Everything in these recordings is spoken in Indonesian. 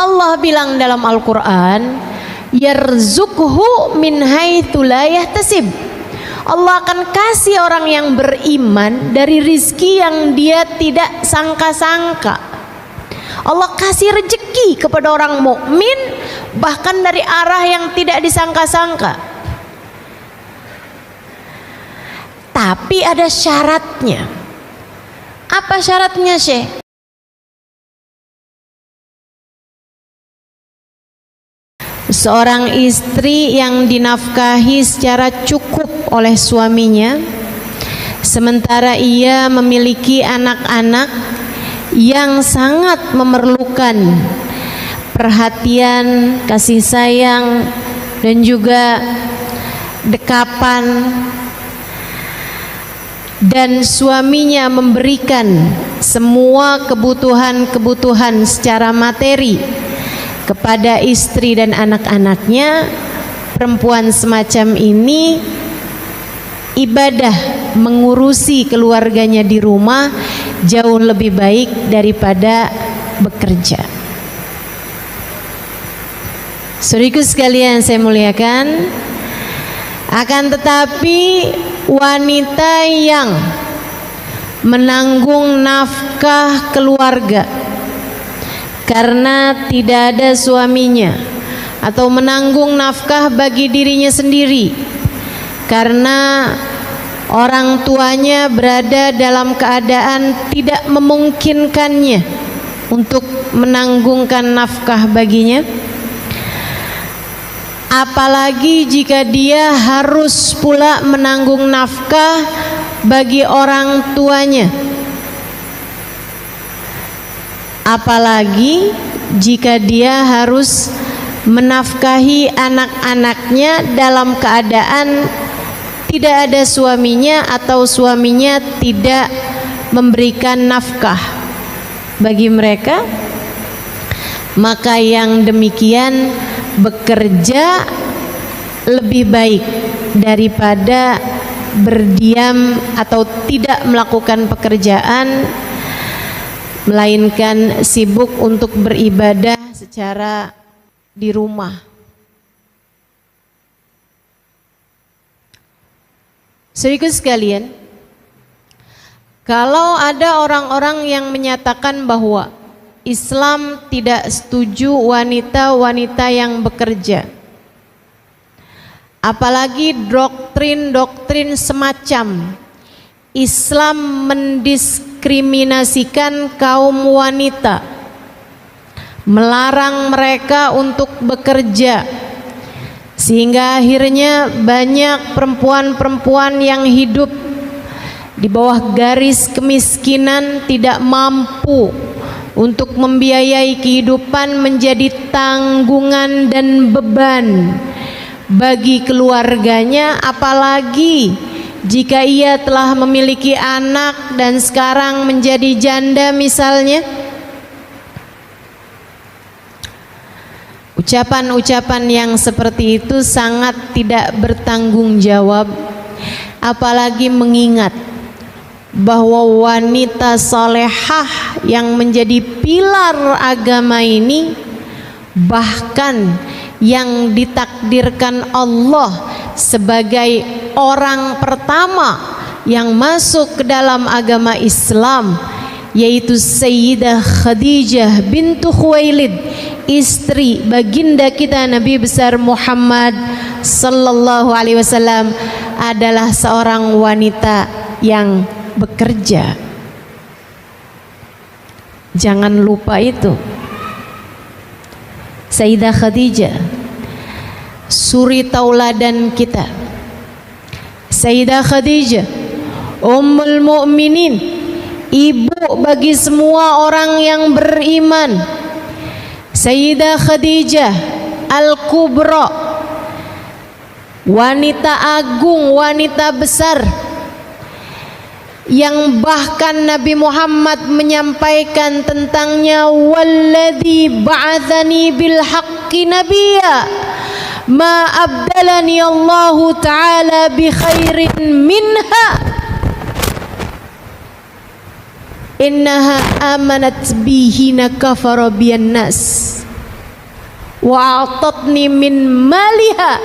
Allah bilang dalam Al-Quran, yarzuqhu min haitsu la yahtasib. Allah akan kasih orang yang beriman dari rizki yang dia tidak sangka-sangka. Allah kasih rezeki kepada orang mukmin bahkan dari arah yang tidak disangka-sangka. Tapi ada syaratnya. Apa syaratnya, Syekh? Seorang istri yang dinafkahi secara cukup oleh suaminya, sementara ia memiliki anak-anak yang sangat memerlukan perhatian, kasih sayang, dan juga dekapan, dan suaminya memberikan semua kebutuhan-kebutuhan secara materi kepada istri dan anak-anaknya. Perempuan semacam ini ibadah mengurusi keluarganya di rumah jauh lebih baik daripada bekerja. Saudaraku sekalian saya muliakan, akan tetapi wanita yang menanggung nafkah keluarga karena tidak ada suaminya, atau menanggung nafkah bagi dirinya sendiri karena orang tuanya berada dalam keadaan tidak memungkinkannya untuk menanggungkan nafkah baginya, apalagi jika dia harus pula menanggung nafkah bagi orang tuanya, apalagi jika dia harus menafkahi anak-anaknya dalam keadaan tidak ada suaminya atau suaminya tidak memberikan nafkah bagi mereka. Maka yang demikian bekerja lebih baik daripada berdiam atau tidak melakukan pekerjaan, melainkan sibuk untuk beribadah secara di rumah. Saudaraku sekalian, kalau ada orang-orang yang menyatakan bahwa Islam tidak setuju wanita-wanita yang bekerja, apalagi doktrin-doktrin semacam Islam mendiskriminasikan kaum wanita, melarang mereka untuk bekerja, sehingga akhirnya banyak perempuan-perempuan yang hidup di bawah garis kemiskinan tidak mampu untuk membiayai kehidupan, menjadi tanggungan dan beban bagi keluarganya, apalagi jika ia telah memiliki anak dan sekarang menjadi janda misalnya. Ucapan-ucapan yang seperti itu sangat tidak bertanggung jawab, apalagi mengingat bahwa wanita salehah yang menjadi pilar agama ini, bahkan yang ditakdirkan Allah sebagai orang pertama yang masuk ke dalam agama Islam, yaitu Sayyidah Khadijah bintu Khuwailid, istri baginda kita Nabi besar Muhammad sallallahu alaihi wasallam, adalah seorang wanita yang bekerja. Jangan lupa itu. Sayyidah Khadijah, suri tauladan kita. Sayyidah Khadijah, Ummul Mukminin, ibu bagi semua orang yang beriman. Sayyidah Khadijah Al-Kubra, wanita agung, wanita besar, yang bahkan Nabi Muhammad menyampaikan tentangnya, walladzi ba'atsani bil haqqi nabiyya ma abdalani Allahu ta'ala bi khairin minha innaha amanat bihina kafara biyan nas. wa a'tatni min maliha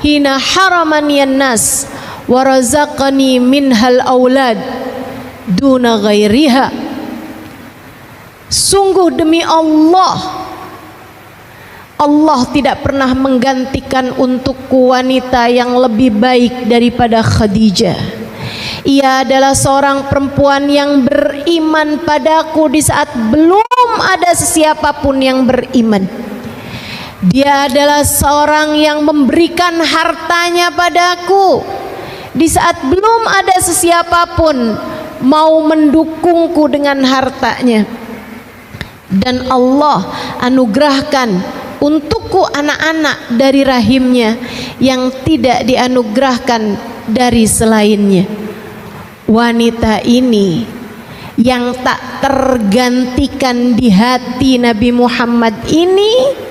hina haramani an-nas wa razaqani minhal aulad duna ghairiha. Sungguh demi Allah, Allah tidak pernah menggantikan untukku wanita yang lebih baik daripada Khadijah. Ia adalah seorang perempuan yang beriman padaku di saat belum ada sesiapapun yang beriman. Dia adalah seorang yang memberikan hartanya padaku di saat belum ada sesiapapun mau mendukungku dengan hartanya. Dan Allah anugerahkan untukku anak-anak dari rahimnya yang tidak dianugerahkan dari selainnya. Wanita ini yang tak tergantikan di hati Nabi Muhammad ini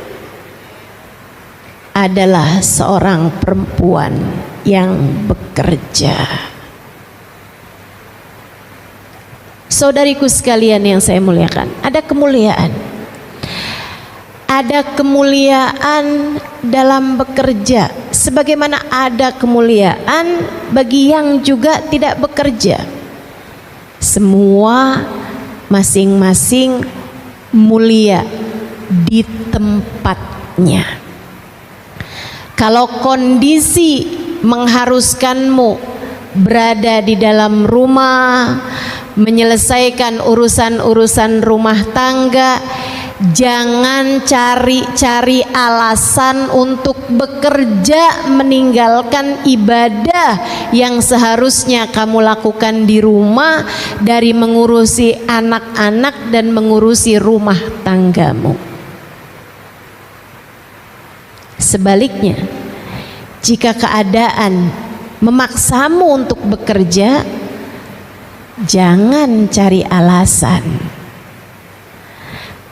adalah seorang perempuan yang bekerja. Saudariku sekalian yang saya muliakan, ada kemuliaan. Ada kemuliaan dalam bekerja, sebagaimana ada kemuliaan bagi yang juga tidak bekerja. Semua masing-masing mulia di tempatnya. Kalau kondisi mengharuskanmu berada di dalam rumah, menyelesaikan urusan-urusan rumah tangga, jangan cari-cari alasan untuk bekerja meninggalkan ibadah yang seharusnya kamu lakukan di rumah, dari mengurusi anak-anak dan mengurusi rumah tanggamu. Sebaliknya, jika keadaan memaksamu untuk bekerja, jangan cari alasan.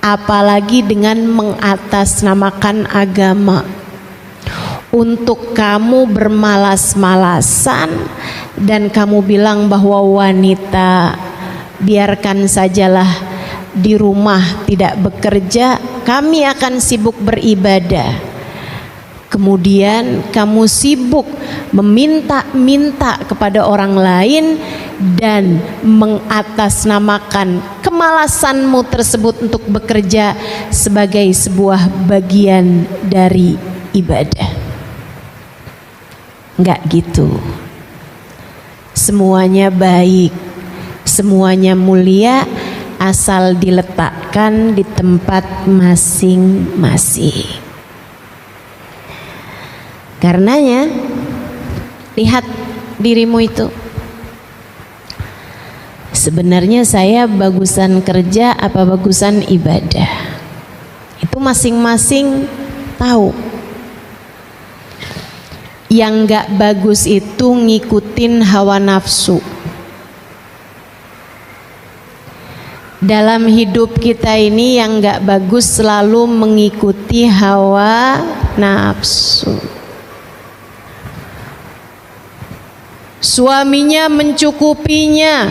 Apalagi dengan mengatasnamakan agama untuk kamu bermalas-malasan dan kamu bilang bahwa wanita biarkan sajalah di rumah tidak bekerja, kami akan sibuk beribadah. Kemudian kamu sibuk meminta-minta kepada orang lain dan mengatasnamakan kemalasanmu tersebut untuk bekerja sebagai sebuah bagian dari ibadah. Enggak gitu. Semuanya baik, semuanya mulia, asal diletakkan di tempat masing-masing. Karenanya, lihat dirimu itu. Sebenarnya saya bagusan kerja apa bagusan ibadah? Itu masing-masing tahu. Yang gak bagus itu ngikutin hawa nafsu. Dalam hidup kita ini yang gak bagus selalu mengikuti hawa nafsu. Suaminya mencukupinya,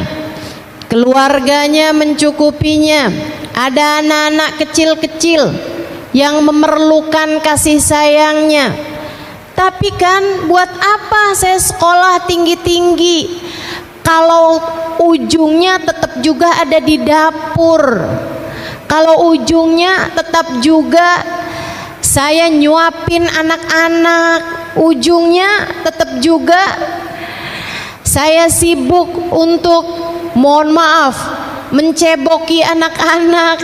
keluarganya mencukupinya, ada anak-anak kecil-kecil yang memerlukan kasih sayangnya. Tapi kan buat apa saya sekolah tinggi-tinggi kalau ujungnya tetap juga ada di dapur, kalau ujungnya tetap juga saya nyuapin anak-anak, ujungnya tetap juga saya sibuk untuk, mohon maaf, menceboki anak-anak,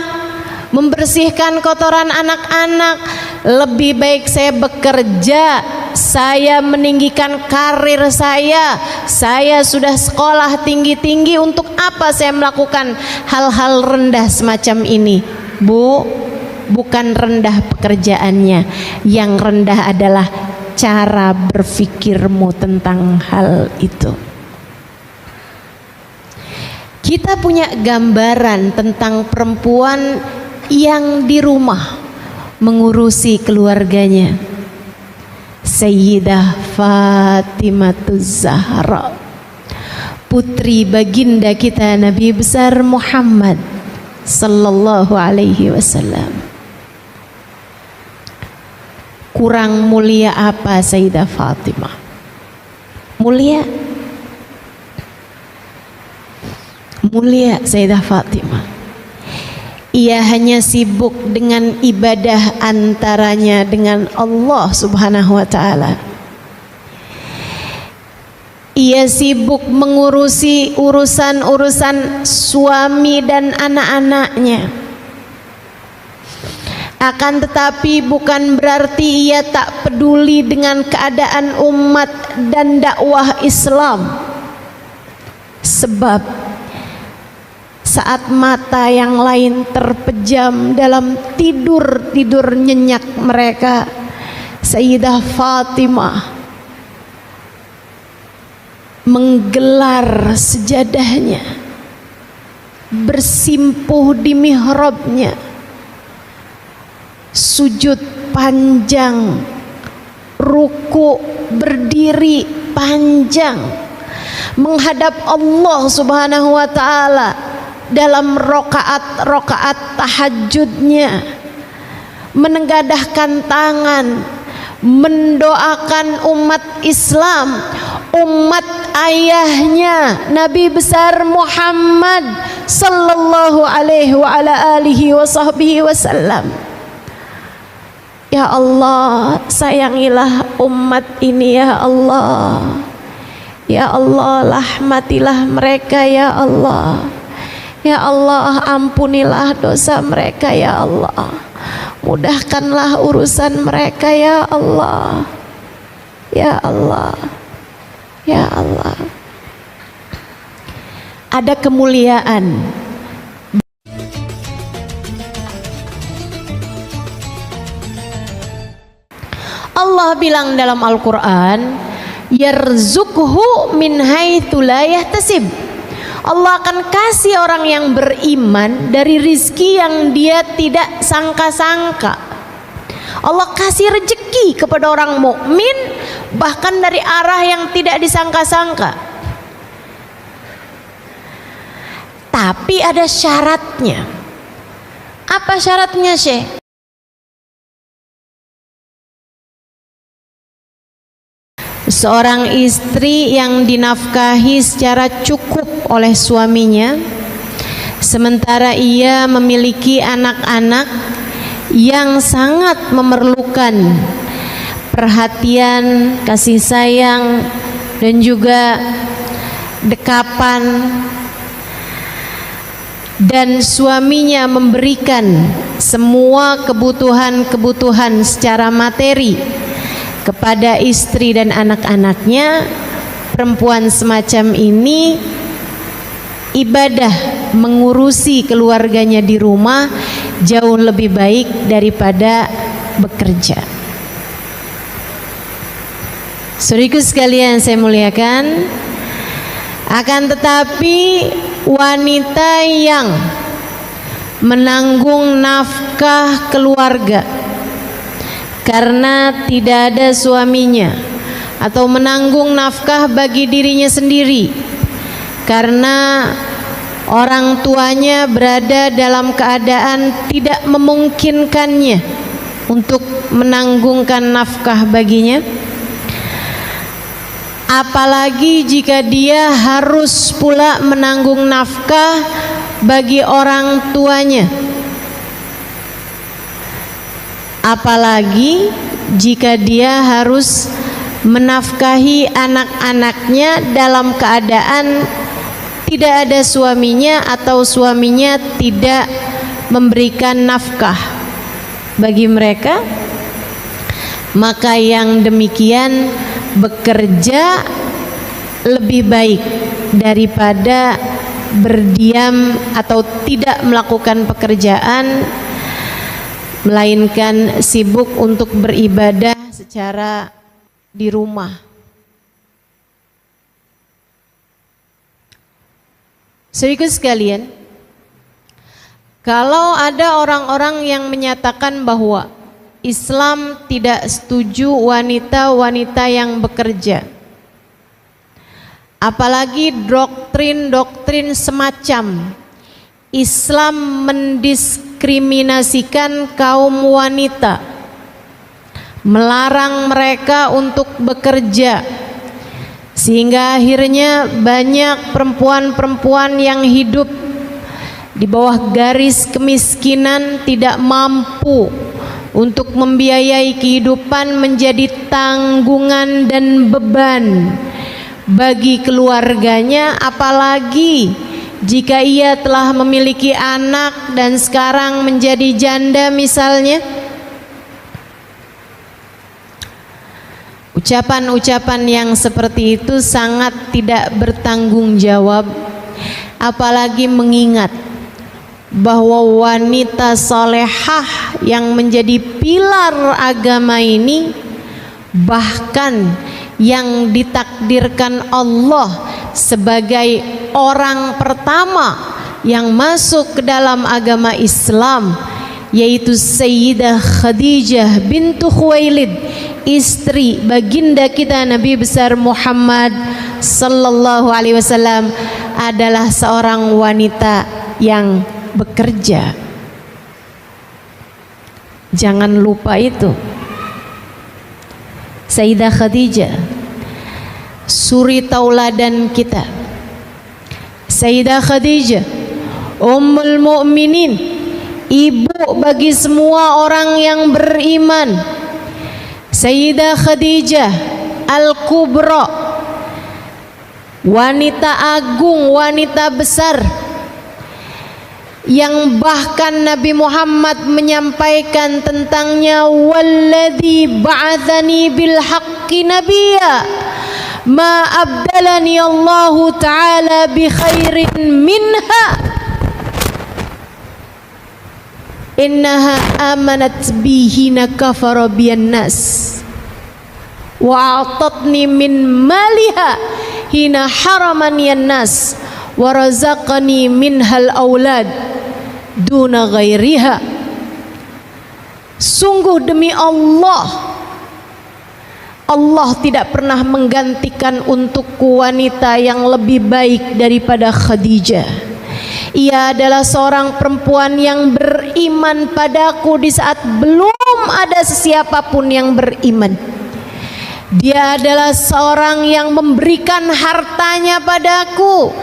membersihkan kotoran anak-anak. Lebih baik saya bekerja, saya meninggikan karir saya sudah sekolah tinggi-tinggi, untuk apa saya melakukan hal-hal rendah semacam ini? Bu, bukan rendah pekerjaannya, yang rendah adalah cara berpikirmu tentang hal itu. Kita punya gambaran tentang perempuan yang di rumah mengurusi keluarganya. Sayyidah Fatimahuz Zahra, putri baginda kita Nabi besar Muhammad sallallahu alaihi wasallam. kurang mulia apa Sayyidah Fatimah? Mulia. Mulia Sayyidah Fatimah. Ia hanya sibuk dengan ibadah antaranya dengan Allah Subhanahu wa taala. Ia sibuk mengurusi urusan-urusan suami dan anak-anaknya. Akan tetapi bukan berarti ia tak peduli dengan keadaan umat dan dakwah Islam. Sebab saat mata yang lain terpejam dalam tidur-tidur nyenyak mereka, Sayyidah Fatimah menggelar sejadahnya, bersimpuh di mihrabnya, sujud panjang, ruku berdiri panjang, menghadap Allah Subhanahu wa taala dalam rokaat-rokaat tahajudnya, menengadahkan tangan, mendoakan umat Islam, umat ayahnya Nabi besar Muhammad sallallahu alaihi wa ala alihi wa sahbihi wasallam. Ya Allah, sayangilah umat ini ya Allah. Ya Allah, rahmatilah mereka ya Allah. Ya Allah, ampunilah dosa mereka ya Allah. Mudahkanlah urusan mereka ya Allah. Ya Allah. Ya Allah. Ada kemuliaan. Allah bilang dalam Al-Quran, yarzukhu min haitsu la yahtasib. Allah akan kasih orang yang beriman dari rizki yang dia tidak sangka-sangka. Allah kasih rezeki kepada orang mukmin bahkan dari arah yang tidak disangka-sangka. Tapi ada syaratnya. Apa syaratnya, Syekh? Seorang istri yang dinafkahi secara cukup oleh suaminya, sementara ia memiliki anak-anak yang sangat memerlukan perhatian, kasih sayang, dan juga dekapan, dan suaminya memberikan semua kebutuhan-kebutuhan secara materi kepada istri dan anak-anaknya. Perempuan semacam ini ibadah mengurusi keluarganya di rumah jauh lebih baik daripada bekerja. Saudaraku sekalian saya muliakan, akan tetapi wanita yang menanggung nafkah keluarga karena tidak ada suaminya, atau menanggung nafkah bagi dirinya sendiri karena orang tuanya berada dalam keadaan tidak memungkinkannya untuk menanggungkan nafkah baginya, apalagi jika dia harus pula menanggung nafkah bagi orang tuanya, apalagi jika dia harus menafkahi anak-anaknya dalam keadaan tidak ada suaminya atau suaminya tidak memberikan nafkah bagi mereka. Maka yang demikian bekerja lebih baik daripada berdiam atau tidak melakukan pekerjaan, melainkan sibuk untuk beribadah secara di rumah. Saudaraku sekalian, kalau ada orang-orang yang menyatakan bahwa Islam tidak setuju wanita-wanita yang bekerja, apalagi doktrin-doktrin semacam Islam mendiskriminasikan kaum wanita, melarang mereka untuk bekerja, sehingga akhirnya banyak perempuan-perempuan yang hidup di bawah garis kemiskinan, tidak mampu untuk membiayai kehidupan, menjadi tanggungan dan beban bagi keluarganya, apalagi jika ia telah memiliki anak dan sekarang menjadi janda misalnya. Ucapan-ucapan yang seperti itu sangat tidak bertanggung jawab, apalagi mengingat bahwa wanita solehah yang menjadi pilar agama ini, bahkan yang ditakdirkan Allah sebagai orang pertama yang masuk ke dalam agama Islam, yaitu Sayyidah Khadijah bintu Khuwailid, istri baginda kita Nabi besar Muhammad sallallahu alaihi wasallam, adalah seorang wanita yang bekerja. Jangan lupa itu. Sayyidah Khadijah, suri tauladan kita. Sayyidah Khadijah, Ummul Mukminin, ibu bagi semua orang yang beriman. Sayyidah Khadijah Al-Kubra, wanita agung, wanita besar, yang bahkan Nabi Muhammad menyampaikan tentangnya, walladzi ba'atsani bil haqqi nabiyya ma abdalani Allah taala bi khairin minha innaha amanat bihina kafara biyan nas wa a'tatni min maliha hina haramani yan nas wa razaqani minhal aulad duna ghairiha. Sungguh demi Allah, Allah tidak pernah menggantikan untukku wanita yang lebih baik daripada Khadijah. Ia adalah seorang perempuan yang beriman padaku di saat belum ada sesiapapun yang beriman. Dia adalah seorang yang memberikan hartanya padaku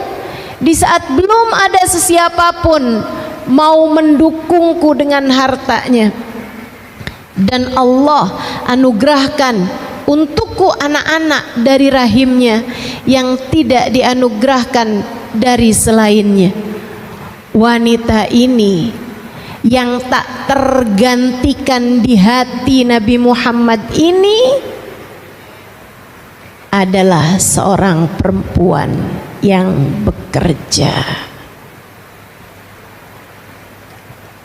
di saat belum ada sesiapapun mau mendukungku dengan hartanya. Dan Allah anugerahkan untukku anak-anak dari rahimnya yang tidak dianugerahkan dari selainnya. Wanita ini yang tak tergantikan di hati Nabi Muhammad ini adalah seorang perempuan yang bekerja.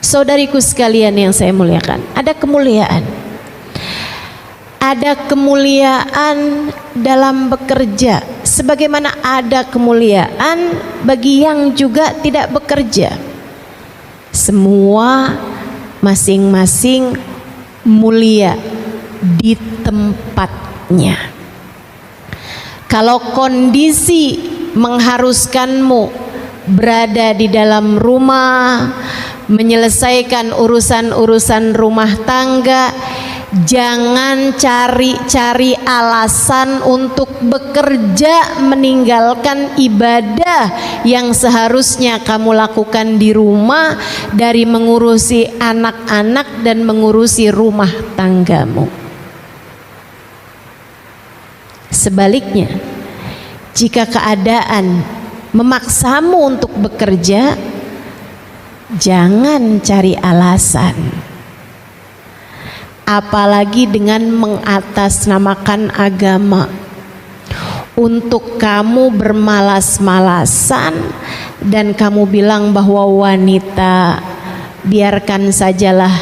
Saudariku sekalian yang saya muliakan, ada kemuliaan. Ada kemuliaan dalam bekerja, sebagaimana ada kemuliaan bagi yang juga tidak bekerja. Semua masing-masing mulia di tempatnya. Kalau kondisi mengharuskanmu berada di dalam rumah, menyelesaikan urusan-urusan rumah tangga, jangan cari-cari alasan untuk bekerja meninggalkan ibadah yang seharusnya kamu lakukan di rumah, dari mengurusi anak-anak dan mengurusi rumah tanggamu. Sebaliknya, jika keadaan memaksamu untuk bekerja, jangan cari alasan. Apalagi dengan mengatasnamakan agama untuk kamu bermalas-malasan dan kamu bilang bahwa wanita biarkan sajalah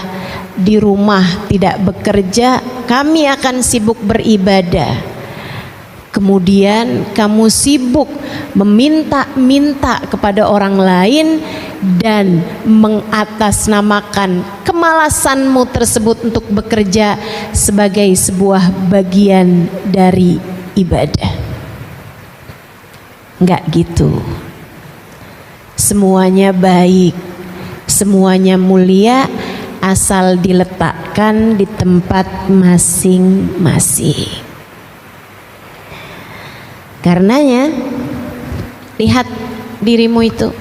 di rumah tidak bekerja, kami akan sibuk beribadah. Kemudian kamu sibuk meminta-minta kepada orang lain dan mengatasnamakan kemalasanmu tersebut untuk bekerja sebagai sebuah bagian dari ibadah. Enggak gitu. Semuanya baik, semuanya mulia asal diletakkan di tempat masing-masing. Karenanya lihat dirimu itu.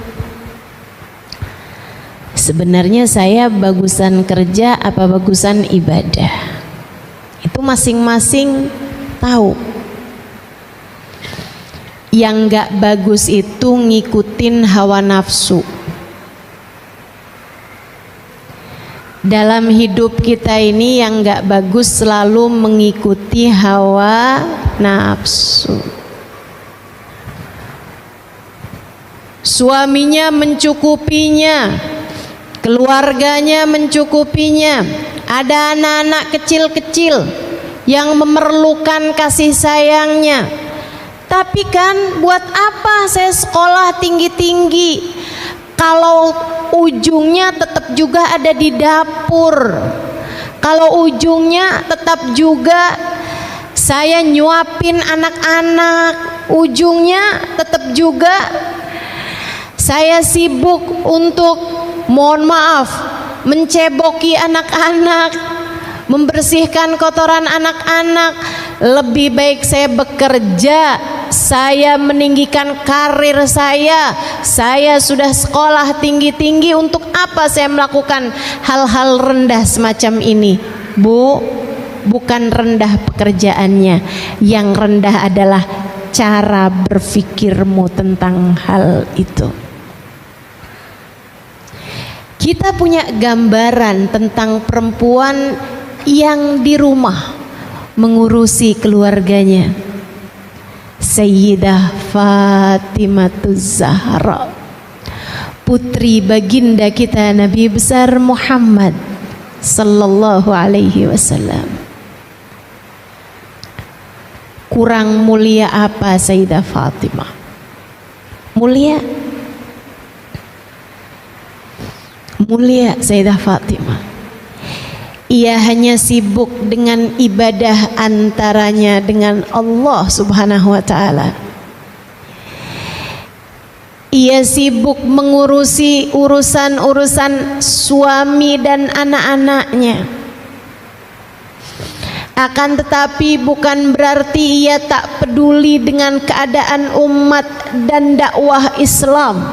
Sebenarnya saya bagusan kerja apa bagusan ibadah? Itu masing-masing tahu. Yang gak bagus itu ngikutin hawa nafsu. Dalam hidup kita ini yang gak bagus selalu mengikuti hawa nafsu. Suaminya mencukupinya, keluarganya mencukupinya, ada anak-anak kecil-kecil yang memerlukan kasih sayangnya. Tapi kan buat apa saya sekolah tinggi-tinggi kalau ujungnya tetap juga ada di dapur, kalau ujungnya tetap juga saya nyuapin anak-anak, ujungnya tetap juga saya sibuk untuk, mohon maaf, menceboki anak-anak, membersihkan kotoran anak-anak. Lebih baik saya bekerja, saya meninggikan karir saya sudah sekolah tinggi-tinggi, untuk apa saya melakukan hal-hal rendah semacam ini? Bu, bukan rendah pekerjaannya, yang rendah adalah cara berpikirmu tentang hal itu. Kita punya gambaran tentang perempuan yang di rumah mengurusi keluarganya. Sayyidah Fatimahuz Zahra, putri baginda kita Nabi besar Muhammad sallallahu alaihi wasallam. Kurang mulia apa Sayyidah Fatimah? Mulia Sayyidah Fatimah. Ia hanya sibuk dengan ibadah antaranya dengan Allah Subhanahu wa ta'ala. Ia sibuk mengurusi urusan-urusan suami dan anak-anaknya. Akan tetapi bukan berarti ia tak peduli dengan keadaan umat dan dakwah Islam.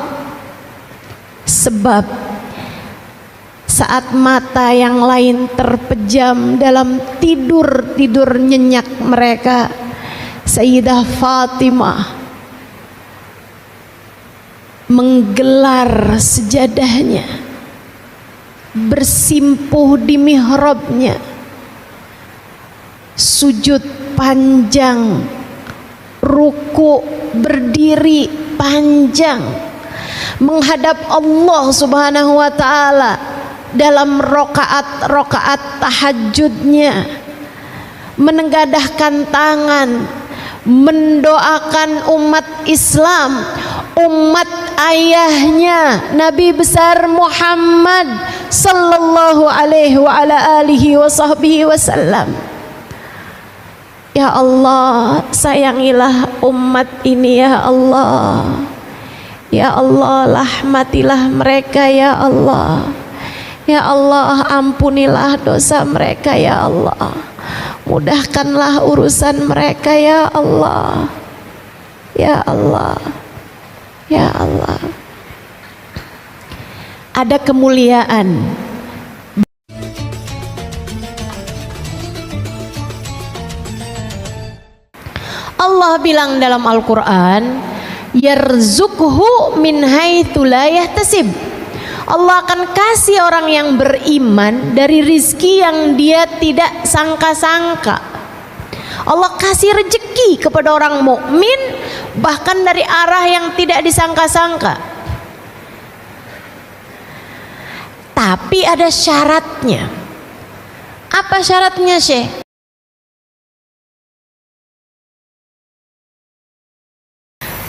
Sebab saat mata yang lain terpejam dalam tidur nyenyak mereka, Sayyidah Fatimah menggelar sejadahnya, bersimpuh di mihrabnya, sujud panjang, ruku berdiri panjang, menghadap Allah Subhanahu wa ta'ala dalam rokaat tahajudnya, menengadahkan tangan, mendoakan umat Islam, umat ayahnya Nabi besar Muhammad sallallahu alaihi wa ala alihi wa sahbihi wasallam. Ya Allah, sayangilah umat ini ya Allah. Ya Allah, rahmatilah mereka ya Allah. Ya Allah, ampunilah dosa mereka ya Allah. Mudahkanlah urusan mereka ya Allah. Ya Allah. Ya Allah. Ada kemuliaan. Allah bilang dalam Al-Quran, yarzuqhu min haitsu la yahtasib. Allah akan kasih orang yang beriman dari rizki yang dia tidak sangka-sangka. Allah kasih rezeki kepada orang mukmin bahkan dari arah yang tidak disangka-sangka. Tapi ada syaratnya. Apa syaratnya, Syekh?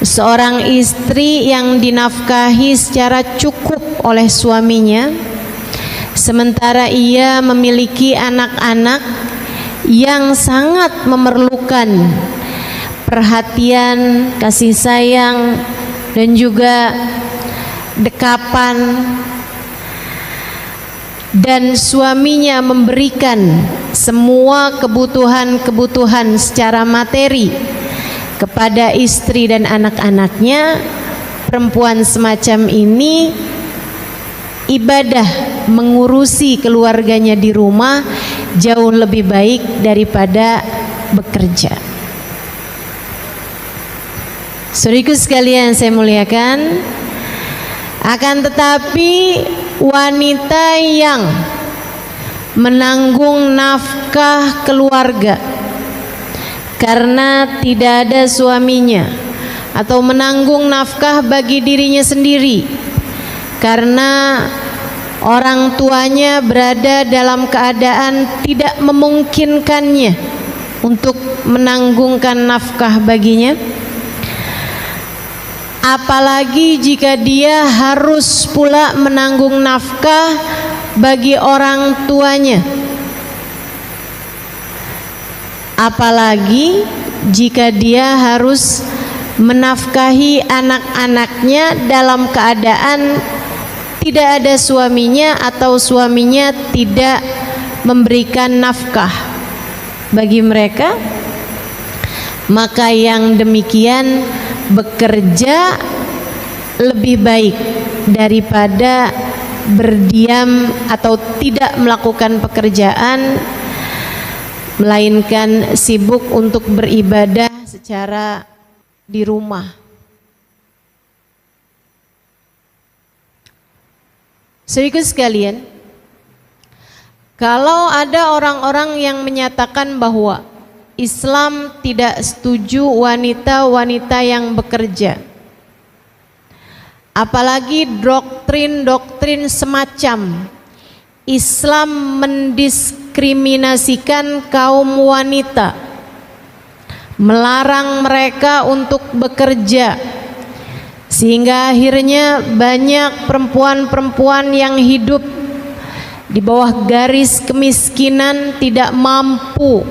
Seorang istri yang dinafkahi secara cukup oleh suaminya, sementara ia memiliki anak-anak yang sangat memerlukan perhatian, kasih sayang, dan juga dekapan. dan suaminya memberikan semua kebutuhan-kebutuhan secara materi kepada istri dan anak-anaknya, perempuan semacam ini ibadah mengurusi keluarganya di rumah jauh lebih baik daripada bekerja. Saudaraku sekalian saya muliakan, akan tetapi wanita yang menanggung nafkah keluarga karena tidak ada suaminya, atau menanggung nafkah bagi dirinya sendiri karena orang tuanya berada dalam keadaan tidak memungkinkannya untuk menanggungkan nafkah baginya, apalagi jika dia harus pula menanggung nafkah bagi orang tuanya, apalagi jika dia harus menafkahi anak-anaknya dalam keadaan tidak ada suaminya atau suaminya tidak memberikan nafkah bagi mereka, maka yang demikian bekerja lebih baik daripada berdiam atau tidak melakukan pekerjaan, melainkan sibuk untuk beribadah secara di rumah. Saudaraku sekalian, kalau ada orang-orang yang menyatakan bahwa Islam tidak setuju wanita-wanita yang bekerja, apalagi doktrin-doktrin semacam Islam mendiskriminasikan kaum wanita, melarang mereka untuk bekerja, sehingga akhirnya banyak perempuan-perempuan yang hidup di bawah garis kemiskinan tidak mampu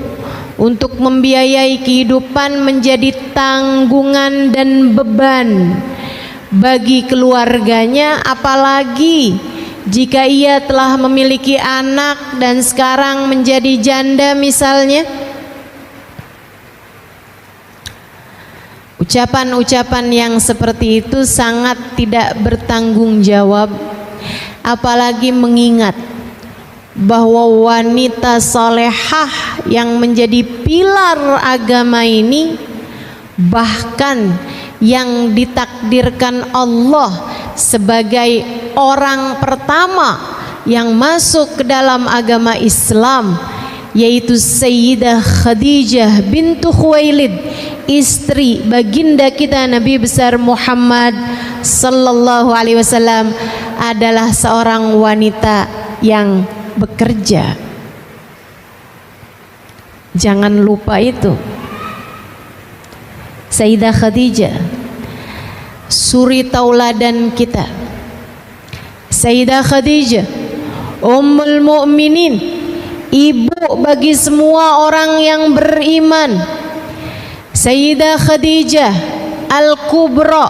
untuk membiayai kehidupan menjadi tanggungan dan beban bagi keluarganya, apalagi jika ia telah memiliki anak dan sekarang menjadi janda misalnya. Ucapan-ucapan yang seperti itu sangat tidak bertanggung jawab, apalagi mengingat bahwa wanita solehah yang menjadi pilar agama ini, bahkan yang ditakdirkan Allah sebagai orang pertama yang masuk ke dalam agama Islam, yaitu Sayyidah Khadijah bintu Khuwailid, istri baginda kita Nabi besar Muhammad sallallahu alaihi wasallam, adalah seorang wanita yang bekerja. Jangan lupa itu. Sayyidah Khadijah, suri tauladan kita. Sayyidah Khadijah, Ummul Mukminin, ibu bagi semua orang yang beriman. Sayyidah Khadijah Al-Kubra,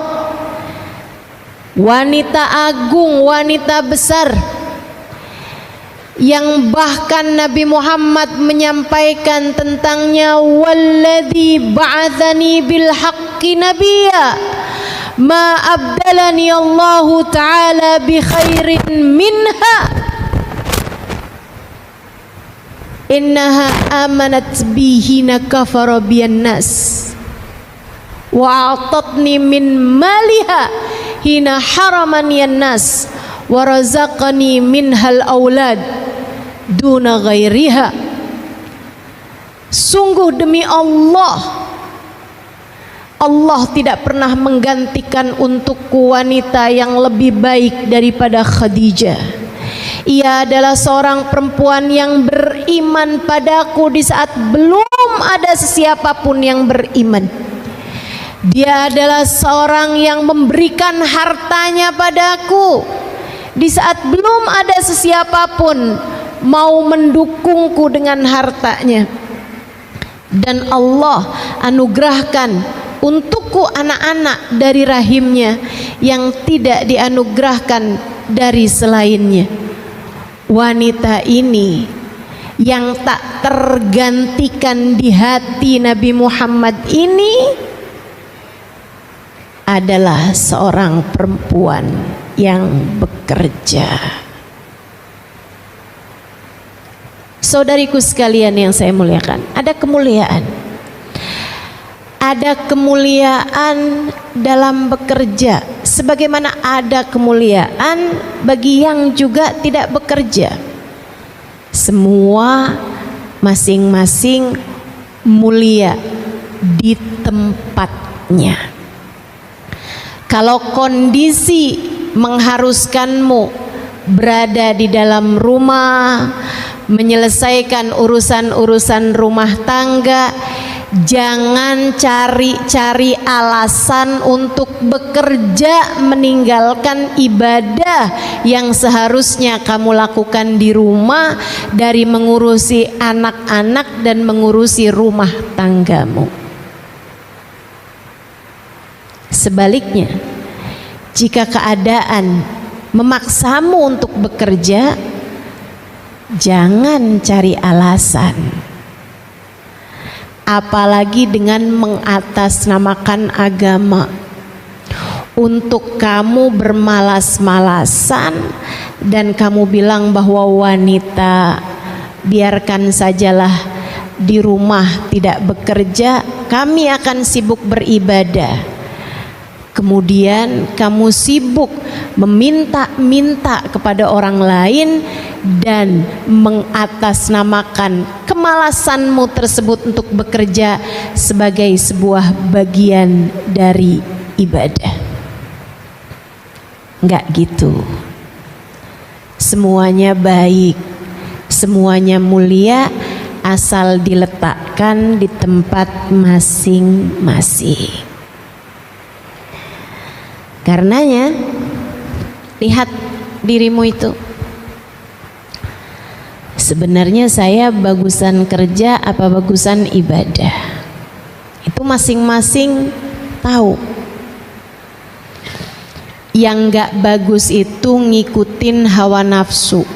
wanita agung, wanita besar, yang bahkan Nabi Muhammad menyampaikan tentangnya, walladzi ba'atsani bil haqqi nabiyya ma abdalani Allahu ta'ala bi khairin minha innaha amanat bihina kafara biyan nas wa a'tatni min maliha hina haramani nas wa razaqani minhal aulad duna ghairiha. Sungguh demi Allah, Allah tidak pernah menggantikan untukku wanita yang lebih baik daripada Khadijah. Ia adalah seorang perempuan yang beriman padaku di saat belum ada sesiapapun yang beriman. Dia adalah seorang yang memberikan hartanya padaku di saat belum ada sesiapapun mau mendukungku dengan hartanya. Dan Allah anugerahkan untukku anak-anak dari rahimnya yang tidak dianugerahkan dari selainnya. wanita ini yang tak tergantikan di hati Nabi Muhammad ini adalah seorang perempuan yang bekerja. Saudariku sekalian yang saya muliakan, ada kemuliaan. Ada kemuliaan dalam bekerja, sebagaimana ada kemuliaan bagi yang juga tidak bekerja. Semua masing-masing mulia di tempatnya. Kalau kondisi mengharuskanmu berada di dalam rumah, menyelesaikan urusan-urusan rumah tangga, jangan cari-cari alasan untuk bekerja meninggalkan ibadah yang seharusnya kamu lakukan di rumah, dari mengurusi anak-anak dan mengurusi rumah tanggamu. Sebaliknya, jika keadaan memaksamu untuk bekerja, jangan cari alasan. Apalagi dengan mengatasnamakan agama untuk kamu bermalas-malasan dan kamu bilang bahwa wanita biarkan sajalah di rumah tidak bekerja, kami akan sibuk beribadah. Kemudian kamu sibuk meminta-minta kepada orang lain dan mengatasnamakan kemalasanmu tersebut untuk bekerja sebagai sebuah bagian dari ibadah. Enggak gitu. Semuanya baik, semuanya mulia, asal diletakkan di tempat masing-masing. Karenanya, lihat dirimu itu. Sebenarnya saya bagusan kerja apa bagusan ibadah? Itu masing-masing tahu. Yang gak bagus itu ngikutin hawa nafsu.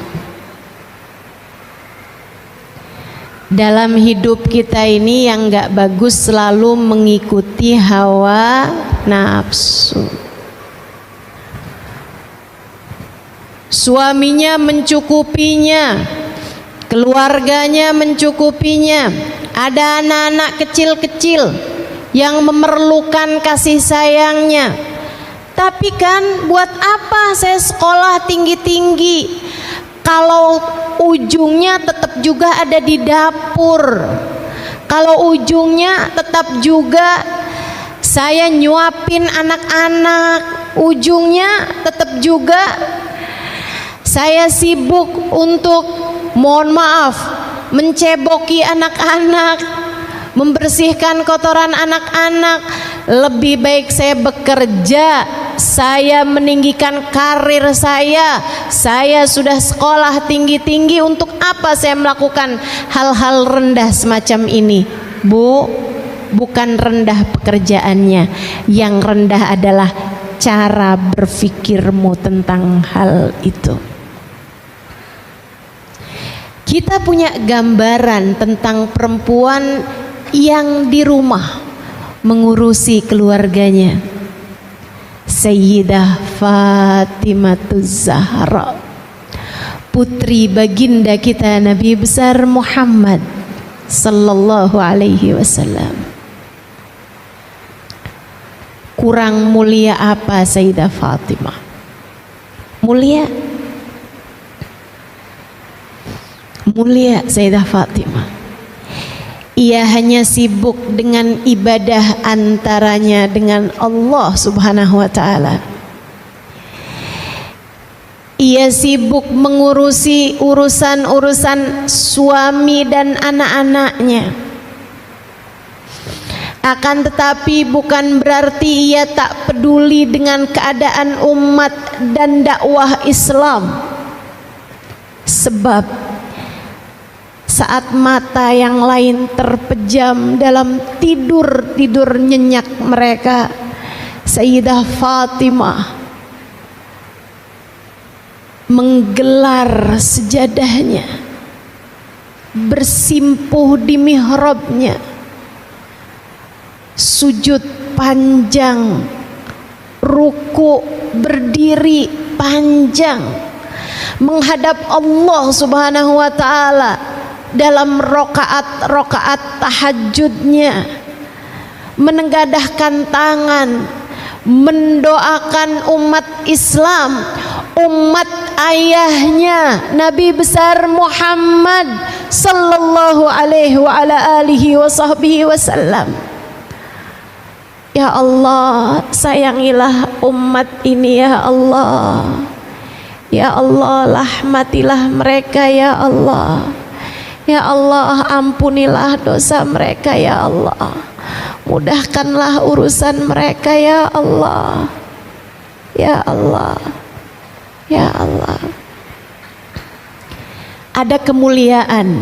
Dalam hidup kita ini yang gak bagus selalu mengikuti hawa nafsu. Suaminya mencukupinya, keluarganya mencukupinya, ada anak-anak kecil-kecil yang memerlukan kasih sayangnya. Tapi kan buat apa saya sekolah tinggi-tinggi kalau ujungnya tetap juga ada di dapur, kalau ujungnya tetap juga saya nyuapin anak-anak, ujungnya tetap juga saya sibuk untuk, mohon maaf, menceboki anak-anak, membersihkan kotoran anak-anak. Lebih baik saya bekerja, saya meninggikan karir saya sudah sekolah tinggi-tinggi, untuk apa saya melakukan hal-hal rendah semacam ini? Bu, bukan rendah pekerjaannya, yang rendah adalah cara berpikirmu tentang hal itu. Kita punya gambaran tentang perempuan yang di rumah mengurusi keluarganya. Sayyidah Fatimah Zahra, putri baginda kita Nabi besar Muhammad sallallahu alaihi wasallam. Kurang mulia apa Sayyidah Fatimah? Mulia. Mulia Sayyidah Fatimah. Ia hanya sibuk dengan ibadah antaranya dengan Allah Subhanahu wa ta'ala. Ia sibuk mengurusi urusan-urusan suami dan anak-anaknya. Akan tetapi bukan berarti ia tak peduli dengan keadaan umat dan dakwah Islam. Sebab saat mata yang lain terpejam dalam tidur nyenyak mereka, Sayyidah Fatimah menggelar sejadahnya, bersimpuh di mihrabnya, sujud panjang, ruku berdiri panjang, menghadap Allah Subhanahu wa ta'ala dalam rokaat tahajudnya, menengadahkan tangan, mendoakan umat Islam, umat ayahnya Nabi besar Muhammad sallallahu alaihi wa ala alihi wa sahbihi wasallam. Ya Allah, sayangilah umat ini ya Allah. Ya Allah, rahmatilah mereka ya Allah. Ya Allah, ampunilah dosa mereka ya Allah. Mudahkanlah urusan mereka ya Allah. Ya Allah. Ya Allah. Ada kemuliaan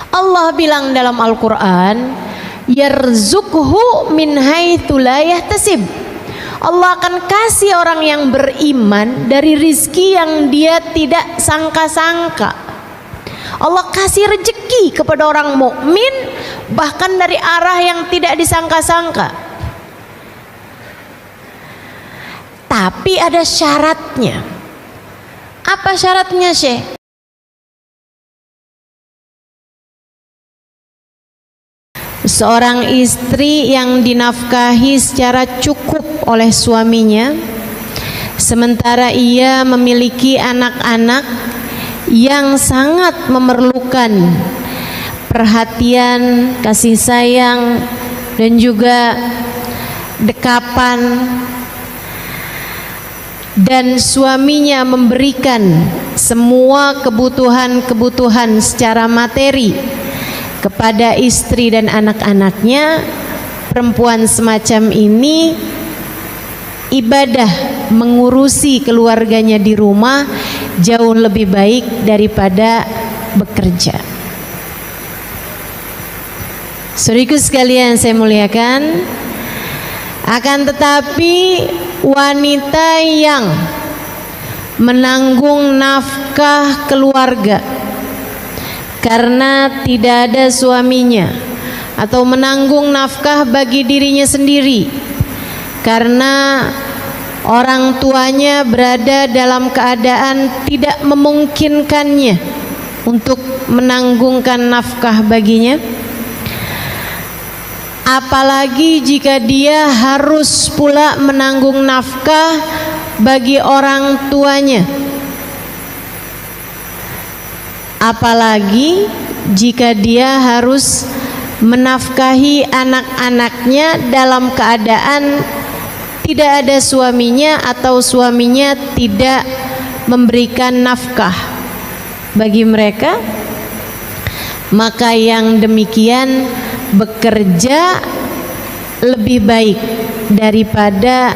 Allah bilang dalam Al-Quran, yarzukhu min haitsu la yahtasib. Allah akan kasih orang yang beriman dari rizki yang dia tidak sangka-sangka. Allah kasih rezeki kepada orang mukmin bahkan dari arah yang tidak disangka-sangka. Tapi ada syaratnya. Apa syaratnya, Syekh? Seorang istri yang dinafkahi secara cukup oleh suaminya, sementara ia memiliki anak-anak yang sangat memerlukan perhatian, kasih sayang, dan juga dekapan, dan suaminya memberikan semua kebutuhan-kebutuhan secara materi kepada istri dan anak-anaknya, perempuan semacam ini ibadah mengurusi keluarganya di rumah jauh lebih baik daripada bekerja. Saudaraku sekalian saya muliakan, akan tetapi wanita yang menanggung nafkah keluarga karena tidak ada suaminya, atau menanggung nafkah bagi dirinya sendiri karena orang tuanya berada dalam keadaan tidak memungkinkannya untuk menanggungkan nafkah baginya, apalagi jika dia harus pula menanggung nafkah bagi orang tuanya, apalagi jika dia harus menafkahi anak-anaknya dalam keadaan tidak ada suaminya atau suaminya tidak memberikan nafkah bagi mereka, maka yang demikian bekerja lebih baik daripada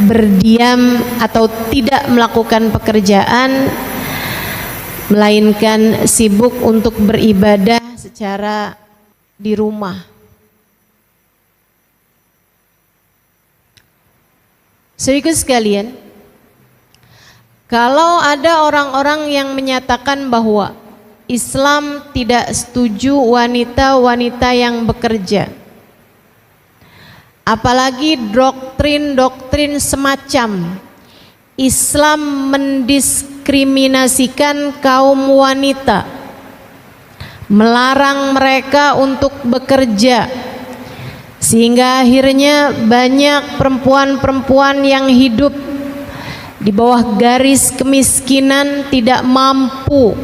berdiam atau tidak melakukan pekerjaan, melainkan sibuk untuk beribadah secara di rumah. Saudaraku sekalian, kalau ada orang-orang yang menyatakan bahwa Islam tidak setuju wanita-wanita yang bekerja, apalagi doktrin-doktrin semacam Islam mendiskriminasikan kaum wanita, melarang mereka untuk bekerja, sehingga akhirnya banyak perempuan-perempuan yang hidup di bawah garis kemiskinan tidak mampu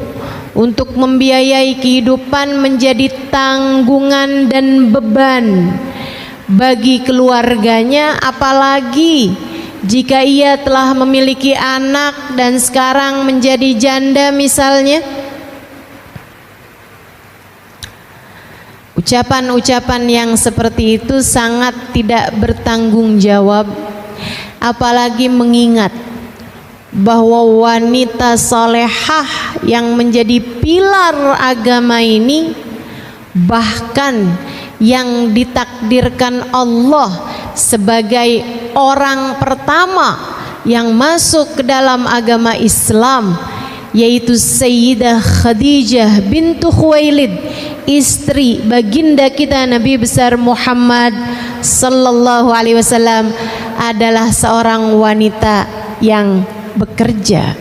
untuk membiayai kehidupan menjadi tanggungan dan beban bagi keluarganya, apalagi jika ia telah memiliki anak dan sekarang menjadi janda misalnya. Ucapan-ucapan yang seperti itu sangat tidak bertanggung jawab, apalagi mengingat bahwa wanita salehah yang menjadi pilar agama ini, bahkan yang ditakdirkan Allah sebagai orang pertama yang masuk ke dalam agama Islam, yaitu Sayyidah Khadijah bintu Khuwailid, istri baginda kita Nabi besar Muhammad sallallahu alaihi wasallam, adalah seorang wanita yang bekerja.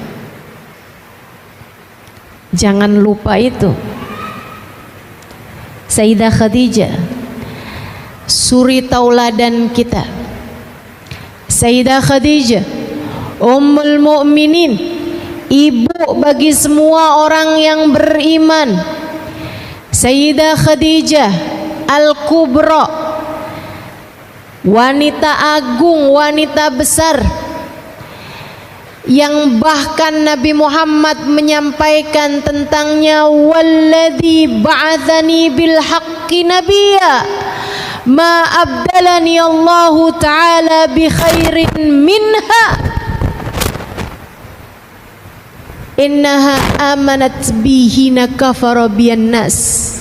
Jangan lupa itu. Sayyidah Khadijah, suri tauladan kita. Sayyidah Khadijah, Ummul Mukminin, ibu bagi semua orang yang beriman. Sayyidah Khadijah Al-Kubra, wanita agung, wanita besar, yang bahkan Nabi Muhammad menyampaikan tentangnya, walladzi ba'atsani bil haqqi nabiyya ma abdalani Allah taala bi khairin minha innaha amanat bihina kafara biyan nas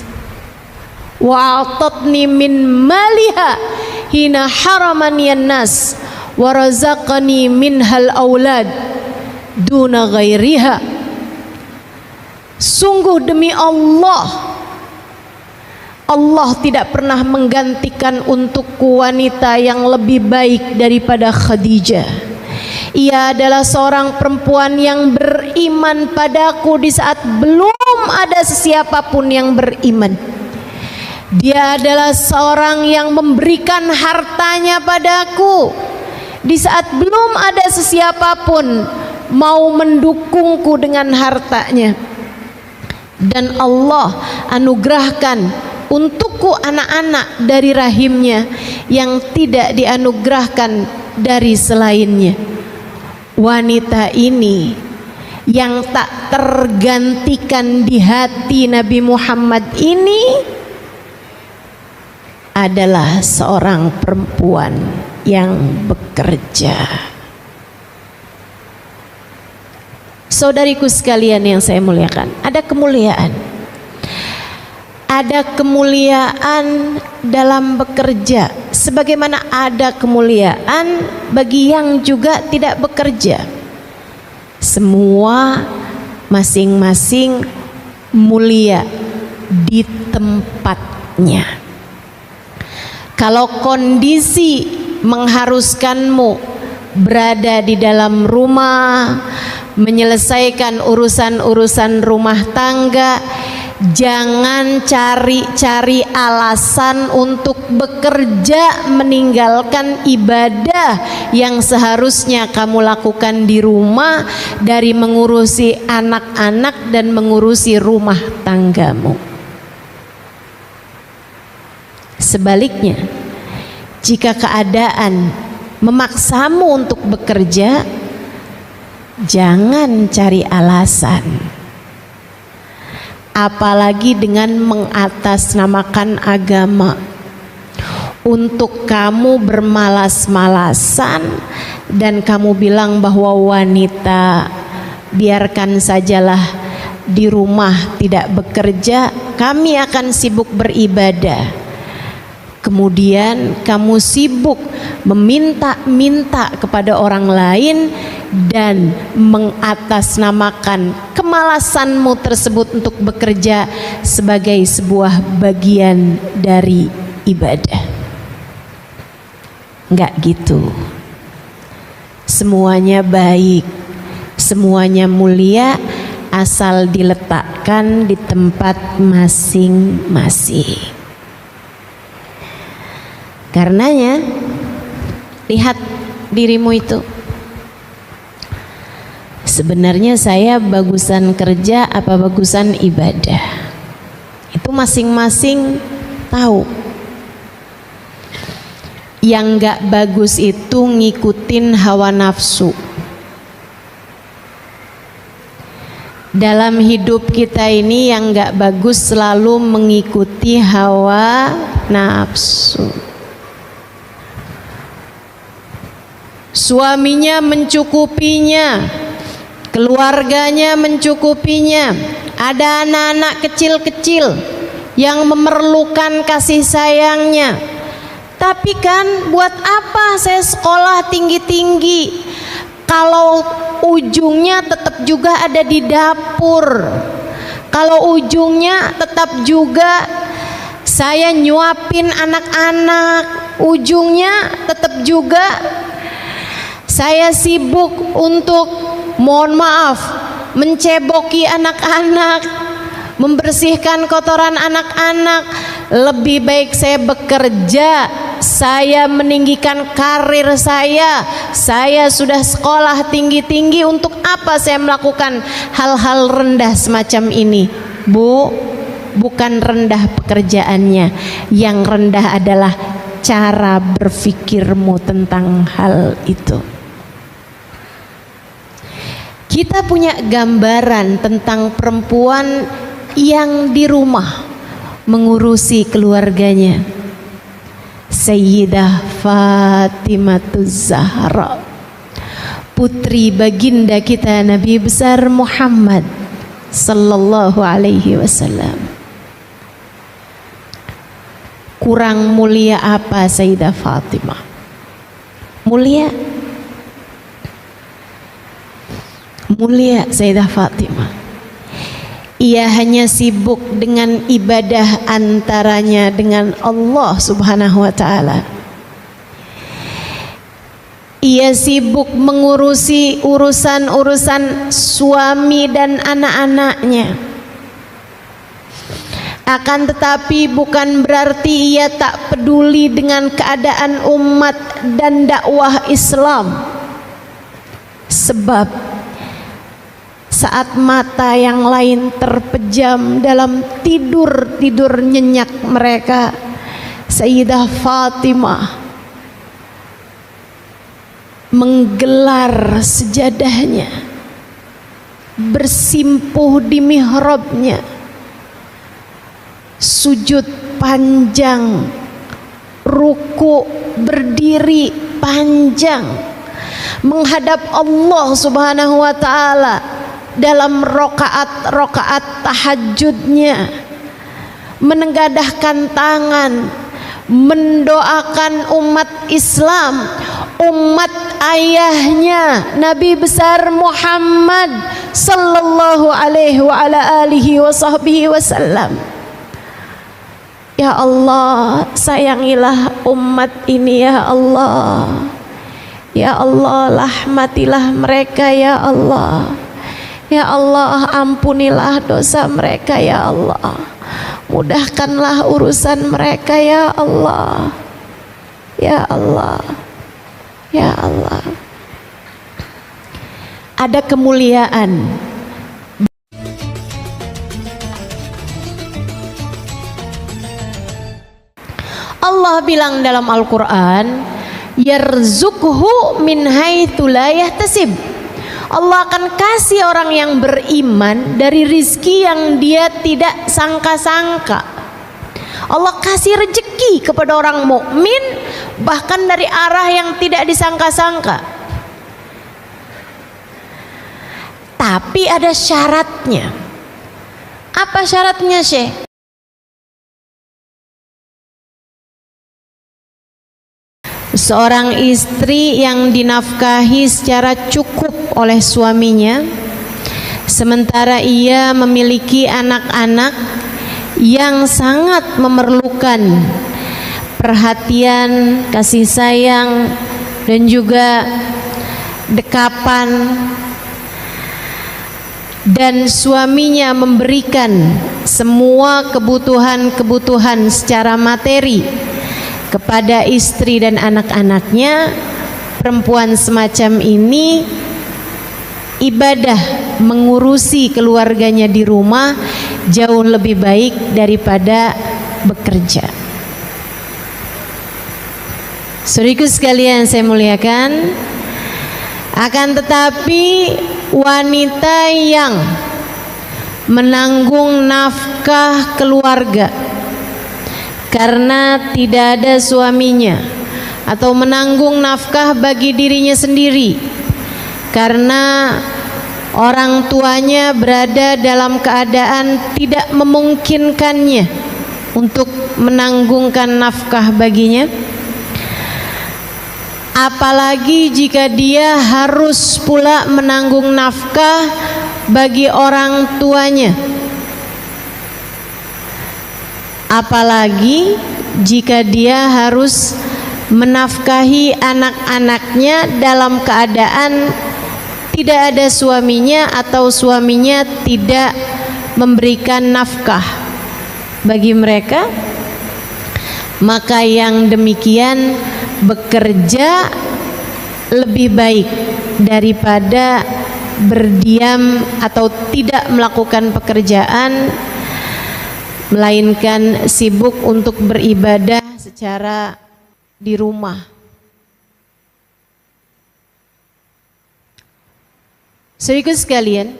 wa a'tatni min maliha hina haramani yan nas wa razaqani minhal aulad duna ghairiha. Sungguh demi Allah, Allah tidak pernah menggantikan untukku wanita yang lebih baik daripada Khadijah. Ia adalah seorang perempuan yang beriman padaku di saat belum ada sesiapapun yang beriman. Dia adalah seorang yang memberikan hartanya padaku di saat belum ada sesiapapun mau mendukungku dengan hartanya. Dan Allah anugerahkan untukku anak-anak dari rahimnya yang tidak dianugerahkan dari selainnya. Wanita ini yang tak tergantikan di hati Nabi Muhammad ini adalah seorang perempuan yang bekerja. Saudariku sekalian yang saya muliakan, ada kemuliaan. Ada kemuliaan dalam bekerja, sebagaimana ada kemuliaan bagi yang juga tidak bekerja. Semua masing-masing mulia di tempatnya. Kalau kondisi mengharuskanmu berada di dalam rumah, menyelesaikan urusan-urusan rumah tangga, jangan cari-cari alasan untuk bekerja meninggalkan ibadah yang seharusnya kamu lakukan di rumah, dari mengurusi anak-anak dan mengurusi rumah tanggamu. Sebaliknya, jika keadaan memaksamu untuk bekerja, jangan cari alasan. Apalagi dengan mengatasnamakan agama untuk kamu bermalas-malasan dan kamu bilang bahwa wanita biarkan sajalah di rumah tidak bekerja, kami akan sibuk beribadah. Kemudian kamu sibuk meminta-minta kepada orang lain dan mengatasnamakan kemalasanmu tersebut untuk bekerja sebagai sebuah bagian dari ibadah. Enggak gitu. Semuanya baik, semuanya mulia, asal diletakkan di tempat masing-masing. Karenanya, lihat dirimu itu. Sebenarnya saya bagusan kerja apa bagusan ibadah? Itu masing-masing tahu. Yang gak bagus itu ngikutin hawa nafsu. Dalam hidup kita ini yang gak bagus selalu mengikuti hawa nafsu. Suaminya mencukupinya, keluarganya mencukupinya, ada anak-anak kecil-kecil yang memerlukan kasih sayangnya. Tapi kan buat apa saya sekolah tinggi-tinggi kalau ujungnya tetap juga ada di dapur, kalau ujungnya tetap juga saya nyuapin anak-anak, ujungnya tetap juga saya sibuk untuk, mohon maaf, menceboki anak-anak, membersihkan kotoran anak-anak. Lebih baik saya bekerja, saya meninggikan karir saya sudah sekolah tinggi-tinggi, untuk apa saya melakukan hal-hal rendah semacam ini? Bu, bukan rendah pekerjaannya, yang rendah adalah cara berpikirmu tentang hal itu. Kita punya gambaran tentang perempuan yang di rumah mengurusi keluarganya, Sayyidah Fatimahuz Zahra, putri baginda kita Nabi besar Muhammad sallallahu alaihi wasallam. Kurang mulia apa Sayyidah Fatimah? Mulia Sayyidah Fatimah. Ia hanya sibuk dengan ibadah antaranya dengan Allah Subhanahu wa ta'ala. Ia sibuk mengurusi urusan-urusan suami dan anak-anaknya. Akan tetapi bukan berarti ia tak peduli dengan keadaan umat dan dakwah Islam. Sebab saat mata yang lain terpejam dalam tidur nyenyak mereka, Sayyidah Fatimah menggelar sejadahnya, bersimpuh di mihrabnya, sujud panjang, ruku berdiri panjang, menghadap Allah Subhanahu wa ta'ala dalam rokaat tahajudnya, menengadahkan tangan, mendoakan umat Islam, umat ayahnya Nabi besar Muhammad sallallahu alaihi wa ala alihi wa sahbihi wasallam. Ya Allah, sayangilah umat ini ya Allah. Ya Allah, rahmatilah mereka ya Allah. Ya Allah, ampunilah dosa mereka ya Allah. Mudahkanlah urusan mereka ya Allah. Ya Allah. Ya Allah. Ada kemuliaan. Allah bilang dalam Al-Quran, yarzuqhu min haitsu la yahtasib. Allah akan kasih orang yang beriman dari rizki yang dia tidak sangka-sangka. Allah kasih rezeki kepada orang mukmin bahkan dari arah yang tidak disangka-sangka. Tapi ada syaratnya. Apa syaratnya, Syekh? Seorang istri yang dinafkahi secara cukup oleh suaminya, sementara ia memiliki anak-anak yang sangat memerlukan perhatian, kasih sayang, dan juga dekapan, dan suaminya memberikan semua kebutuhan-kebutuhan secara materi kepada istri dan anak-anaknya. Perempuan semacam ini ibadah mengurusi keluarganya di rumah jauh lebih baik daripada bekerja. Saudaraku sekalian saya muliakan, akan tetapi wanita yang menanggung nafkah keluarga karena tidak ada suaminya, atau menanggung nafkah bagi dirinya sendiri karena orang tuanya berada dalam keadaan tidak memungkinkannya untuk menanggungkan nafkah baginya, apalagi jika dia harus pula menanggung nafkah bagi orang tuanya, apalagi jika dia harus menafkahi anak-anaknya dalam keadaan tidak ada suaminya atau suaminya tidak memberikan nafkah bagi mereka. Maka yang demikian bekerja lebih baik daripada berdiam atau tidak melakukan pekerjaan, melainkan sibuk untuk beribadah secara di rumah. Saudaraku sekalian,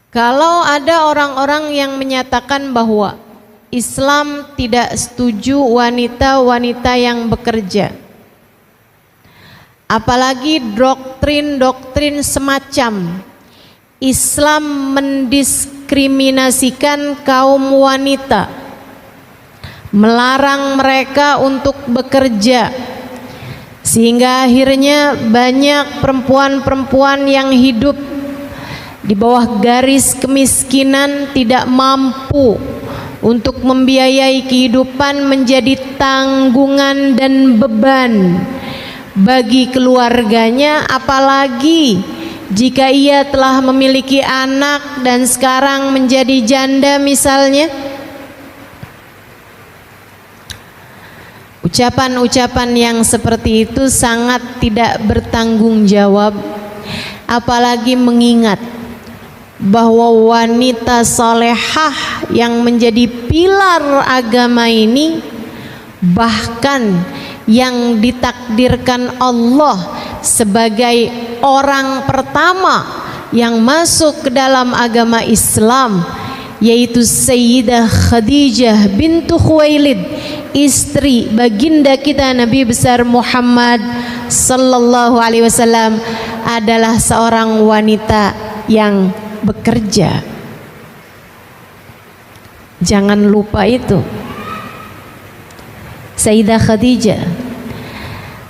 kalau ada orang-orang yang menyatakan bahwa Islam tidak setuju wanita-wanita yang bekerja, apalagi doktrin-doktrin semacam Islam mendiskriminasikan kaum wanita, melarang mereka untuk bekerja, sehingga akhirnya banyak perempuan-perempuan yang hidup di bawah garis kemiskinan tidak mampu untuk membiayai kehidupan, menjadi tanggungan dan beban bagi keluarganya, apalagi jika ia telah memiliki anak dan sekarang menjadi janda misalnya. Ucapan-ucapan yang seperti itu sangat tidak bertanggung jawab, apalagi mengingat bahwa wanita solehah yang menjadi pilar agama ini, bahkan yang ditakdirkan Allah sebagai orang pertama yang masuk ke dalam agama Islam, yaitu Sayyidah Khadijah bintu Khuwailid, istri baginda kita Nabi besar Muhammad sallallahu alaihi wasallam, adalah seorang wanita yang bekerja. Jangan lupa itu. Sayyidah Khadijah,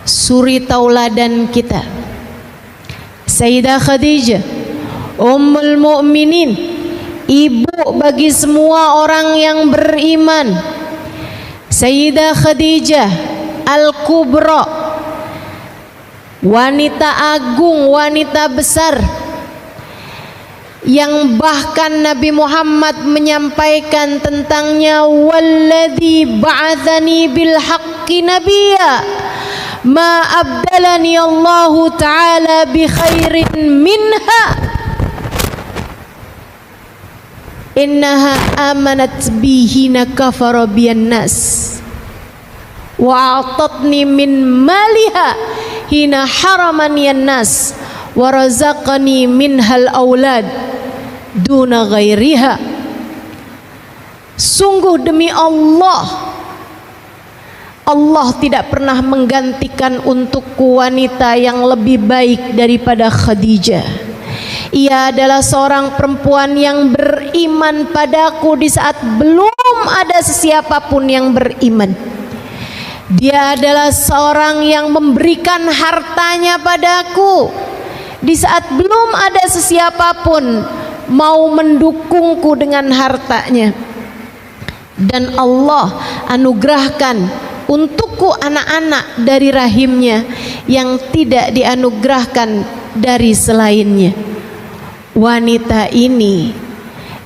suri tauladan kita. Sayyidah Khadijah, Ummul Mukminin, ibu bagi semua orang yang beriman. Sayyidah Khadijah Al-Kubra, wanita agung, wanita besar, yang bahkan Nabi Muhammad menyampaikan tentangnya, walladzi ba'atsani bil haqqi nabiyya ma abdalani Allahu ta'ala bi khairin minha innaha amanat bihina kafara biyan nas wa a'tatni min maliha hina haramani an-nas wa razaqani minhal aulad duna ghairiha. Sungguh demi Allah, Allah tidak pernah menggantikan untukku wanita yang lebih baik daripada Khadijah. Ia adalah seorang perempuan yang beriman padaku di saat belum ada sesiapapun yang beriman. Dia adalah seorang yang memberikan hartanya padaku di saat belum ada sesiapapun mau mendukungku dengan hartanya. Dan Allah anugerahkan untukku anak-anak dari rahimnya yang tidak dianugerahkan dari selainnya. Wanita ini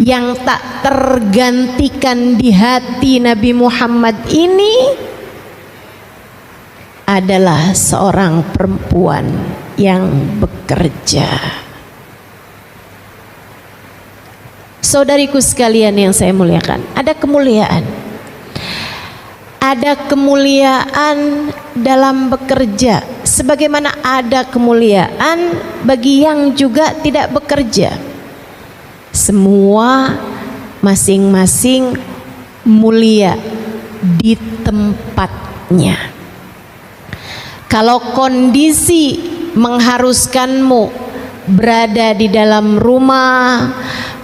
yang tak tergantikan di hati Nabi Muhammad ini adalah seorang perempuan yang bekerja. Saudariku sekalian yang saya muliakan, ada kemuliaan. Ada kemuliaan dalam bekerja, sebagaimana ada kemuliaan bagi yang juga tidak bekerja. Semua masing-masing mulia di tempatnya. Kalau kondisi mengharuskanmu berada di dalam rumah,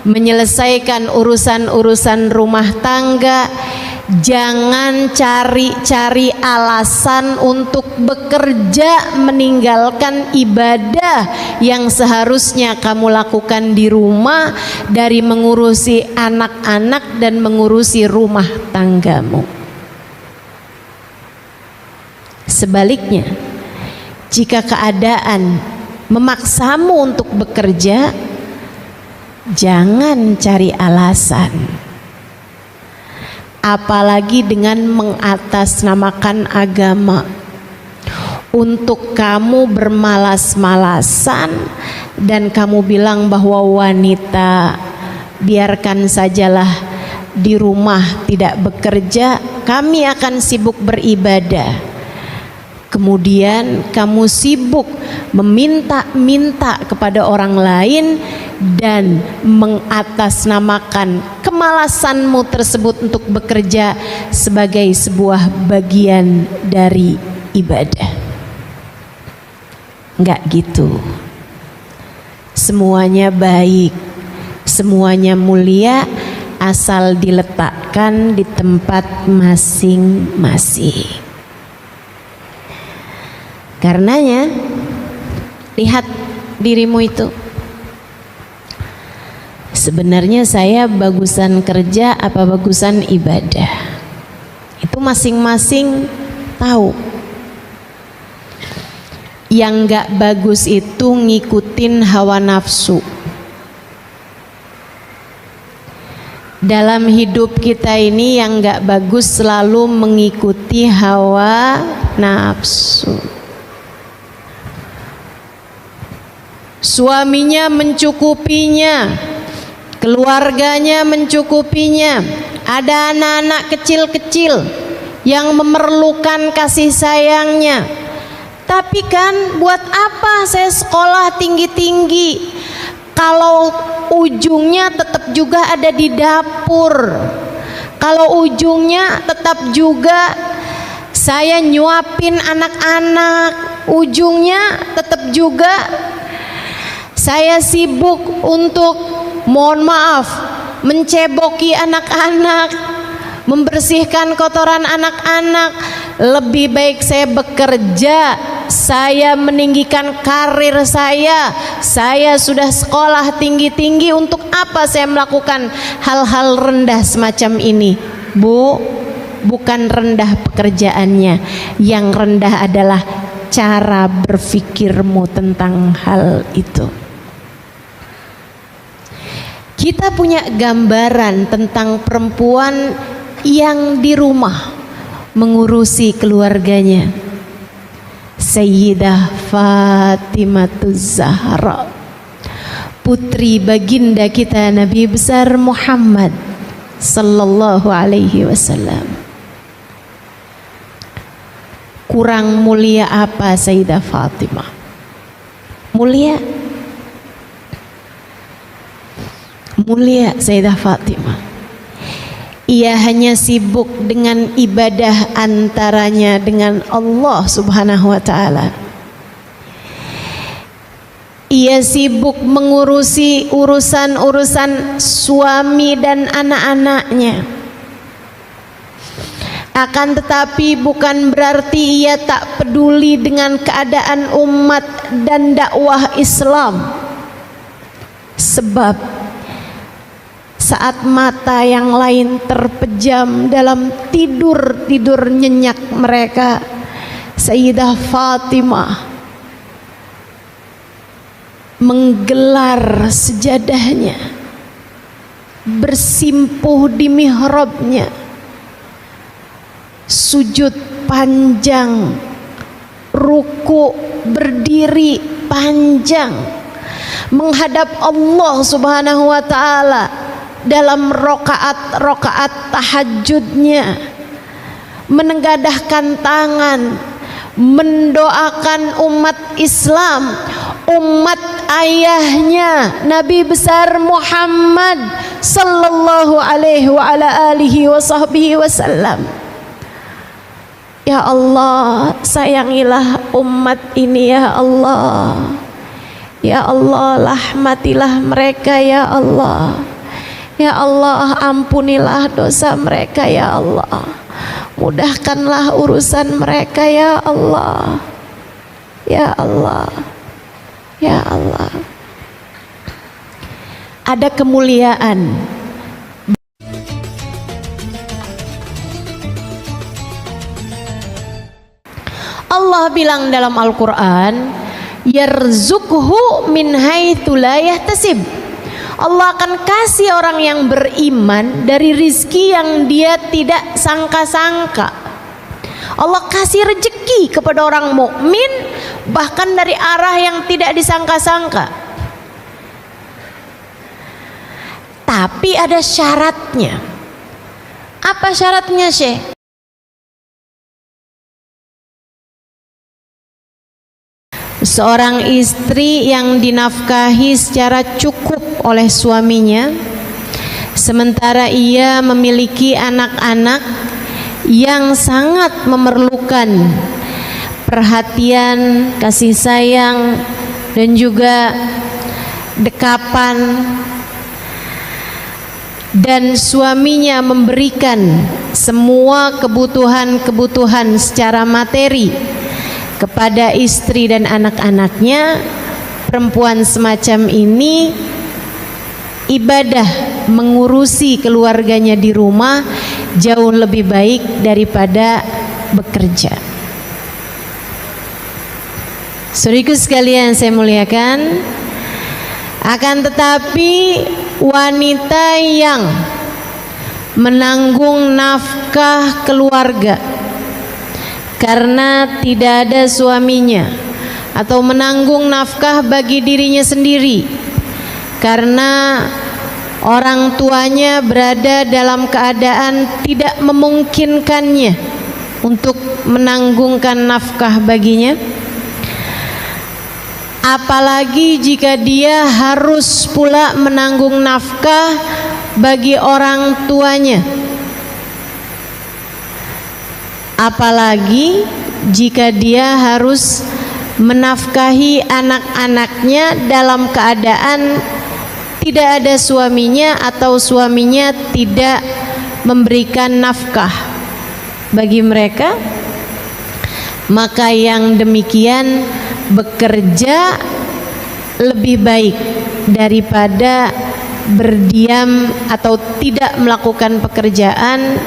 menyelesaikan urusan-urusan rumah tangga. Jangan cari-cari alasan untuk bekerja meninggalkan ibadah yang seharusnya kamu lakukan di rumah, dari mengurusi anak-anak dan mengurusi rumah tanggamu. Sebaliknya, jika keadaan memaksamu untuk bekerja, jangan cari alasan. Apalagi dengan mengatasnamakan agama untuk kamu bermalas-malasan dan kamu bilang bahwa wanita biarkan sajalah di rumah tidak bekerja, kami akan sibuk beribadah. Kemudian kamu sibuk meminta-minta kepada orang lain dan mengatasnamakan kemalasanmu tersebut untuk bekerja sebagai sebuah bagian dari ibadah. Enggak gitu. Semuanya baik, semuanya mulia, asal diletakkan di tempat masing-masing. Karenanya, lihat dirimu itu. Sebenarnya saya bagusan kerja apa bagusan ibadah? Itu masing-masing tahu. Yang gak bagus itu ngikutin hawa nafsu. Dalam hidup kita ini yang gak bagus selalu mengikuti hawa nafsu. Suaminya mencukupinya, keluarganya mencukupinya, ada anak-anak kecil-kecil yang memerlukan kasih sayangnya. Tapi kan buat apa saya sekolah tinggi-tinggi kalau ujungnya tetap juga ada di dapur, kalau ujungnya tetap juga saya nyuapin anak-anak, ujungnya tetap juga saya sibuk untuk, mohon maaf, menceboki anak-anak, membersihkan kotoran anak-anak. Lebih baik saya bekerja, saya meninggikan karir saya sudah sekolah tinggi-tinggi, untuk apa saya melakukan hal-hal rendah semacam ini? Bu, bukan rendah pekerjaannya, yang rendah adalah cara berpikirmu tentang hal itu. Kita punya gambaran tentang perempuan yang di rumah mengurusi keluarganya. Sayyidah Fatimahuz Zahra, putri baginda kita Nabi besar Muhammad sallallahu alaihi wasallam. Kurang mulia apa Sayyidah Fatimah? Mulia Sayyidah Fatimah. Ia hanya sibuk dengan ibadah antaranya dengan Allah Subhanahu wa ta'ala. Ia sibuk mengurusi urusan-urusan suami dan anak-anaknya. Akan tetapi bukan berarti ia tak peduli dengan keadaan umat dan dakwah Islam. Sebab saat mata yang lain terpejam dalam tidur nyenyak mereka, Sayyidah Fatimah menggelar sejadahnya, bersimpuh di mihrabnya, sujud panjang, ruku berdiri panjang, menghadap Allah Subhanahu wa ta'ala dalam rokaat tahajudnya, menengadahkan tangan, mendoakan umat Islam, umat ayahnya Nabi besar Muhammad sallallahu alaihi wa ala alihi wa sahbihi wasallam. Ya Allah, sayangilah umat ini ya Allah. Ya Allah, rahmatilah mereka ya Allah. Ya Allah, ampunilah dosa mereka ya Allah. Mudahkanlah urusan mereka ya Allah. Ya Allah. Ya Allah. Ada kemuliaan. Allah bilang dalam Al-Quran, yarzuqhu min haitsu la yahtasib. Allah akan kasih orang yang beriman dari rizki yang dia tidak sangka-sangka. Allah kasih rezeki kepada orang mukmin bahkan dari arah yang tidak disangka-sangka. Tapi ada syaratnya. Apa syaratnya, Syekh? Seorang istri yang dinafkahi secara cukup oleh suaminya, sementara ia memiliki anak-anak yang sangat memerlukan perhatian, kasih sayang, dan juga dekapan, dan suaminya memberikan semua kebutuhan-kebutuhan secara materi kepada istri dan anak-anaknya. Perempuan semacam ini ibadah mengurusi keluarganya di rumah jauh lebih baik daripada bekerja. Saudaraku sekalian saya muliakan, akan tetapi wanita yang menanggung nafkah keluarga karena tidak ada suaminya, atau menanggung nafkah bagi dirinya sendiri karena orang tuanya berada dalam keadaan tidak memungkinkannya untuk menanggungkan nafkah baginya, apalagi jika dia harus pula menanggung nafkah bagi orang tuanya, apalagi jika dia harus menafkahi anak-anaknya dalam keadaan tidak ada suaminya atau suaminya tidak memberikan nafkah bagi mereka. Maka yang demikian bekerja lebih baik daripada berdiam atau tidak melakukan pekerjaan,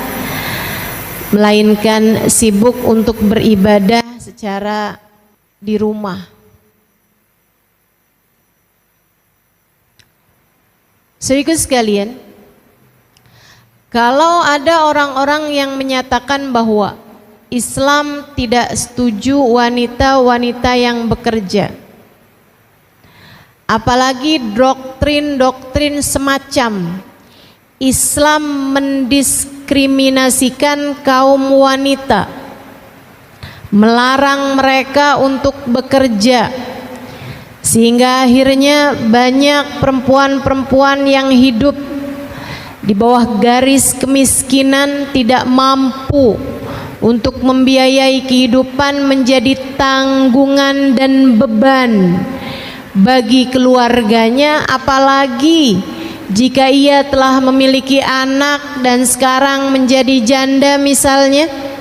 melainkan sibuk untuk beribadah secara di rumah. Saudaraku sekalian, kalau ada orang-orang yang menyatakan bahwa Islam tidak setuju wanita-wanita yang bekerja, apalagi doktrin-doktrin semacam Islam mendiskriminasikan kaum wanita, melarang mereka untuk bekerja, sehingga akhirnya banyak perempuan-perempuan yang hidup di bawah garis kemiskinan tidak mampu untuk membiayai kehidupan, menjadi tanggungan dan beban bagi keluarganya, apalagi jika ia telah memiliki anak dan sekarang menjadi janda misalnya.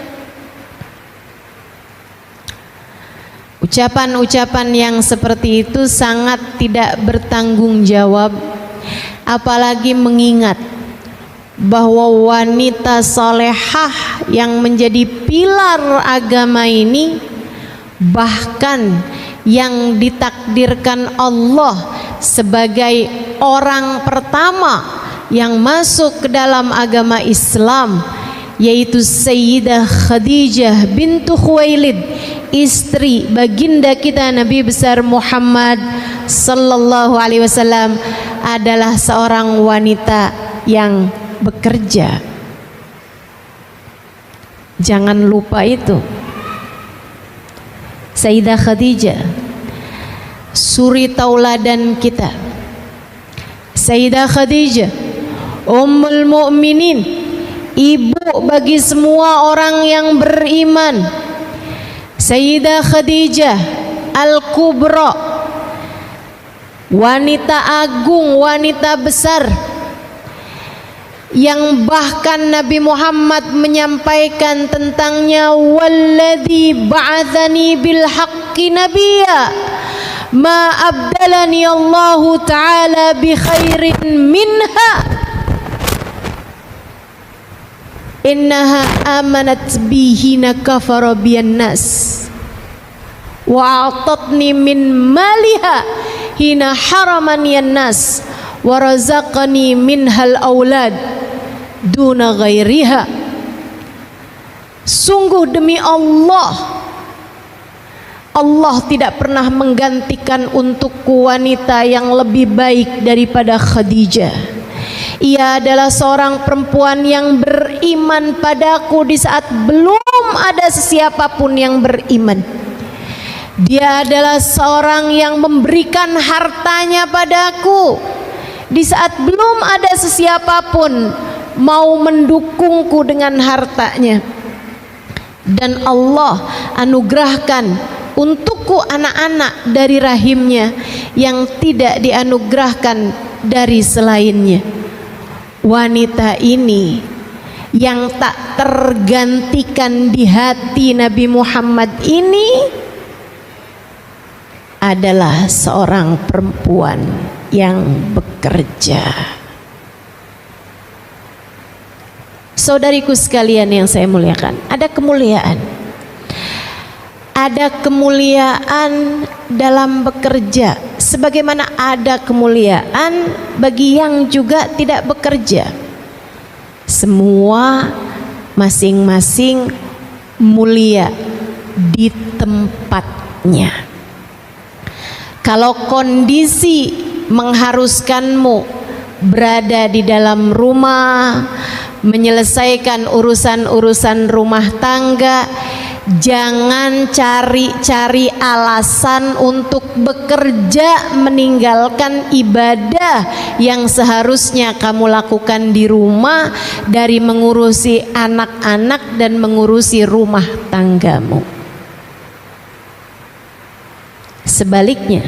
Ucapan-ucapan yang seperti itu sangat tidak bertanggung jawab, apalagi mengingat bahwa wanita solehah yang menjadi pilar agama ini, bahkan yang ditakdirkan Allah sebagai orang pertama yang masuk ke dalam agama Islam, yaitu Sayyidah Khadijah bintu Khuwailid, istri baginda kita Nabi besar Muhammad sallallahu alaihi wasallam, adalah seorang wanita yang bekerja. Jangan lupa itu. Sayyidah Khadijah, suri tauladan kita. Sayyidah Khadijah, Ummul Mukminin, ibu bagi semua orang yang beriman. Sayyidah Khadijah Al-Kubra, wanita agung, wanita besar yang bahkan Nabi Muhammad menyampaikan tentangnya, walladzi ba'atsani bil haqqi nabiyya ma abdalani Allahu ta'ala bi khairin minha innaha amanat bihina kafara biyan nas wa a'tatni min maliha hina haramaniyan nas wa razaqani minhal aulad duna ghairiha. Sungguh demi Allah, Allah tidak pernah menggantikan untukku wanita yang lebih baik daripada Khadijah. Ia adalah seorang perempuan yang beriman padaku di saat belum ada sesiapapun yang beriman. Dia adalah seorang yang memberikan hartanya padaku di saat belum ada sesiapapun mau mendukungku dengan hartanya. Dan Allah anugerahkan untukku anak-anak dari rahimnya yang tidak dianugerahkan dari selainnya. Wanita ini yang tak tergantikan di hati Nabi Muhammad ini adalah seorang perempuan yang bekerja. Saudariku sekalian yang saya muliakan, ada kemuliaan. Ada kemuliaan dalam bekerja, sebagaimana ada kemuliaan bagi yang juga tidak bekerja. Semua masing-masing mulia di tempatnya. Kalau kondisi mengharuskanmu berada di dalam rumah, menyelesaikan urusan-urusan rumah tangga, jangan cari-cari alasan untuk bekerja meninggalkan ibadah yang seharusnya kamu lakukan di rumah, dari mengurusi anak-anak dan mengurusi rumah tanggamu. Sebaliknya,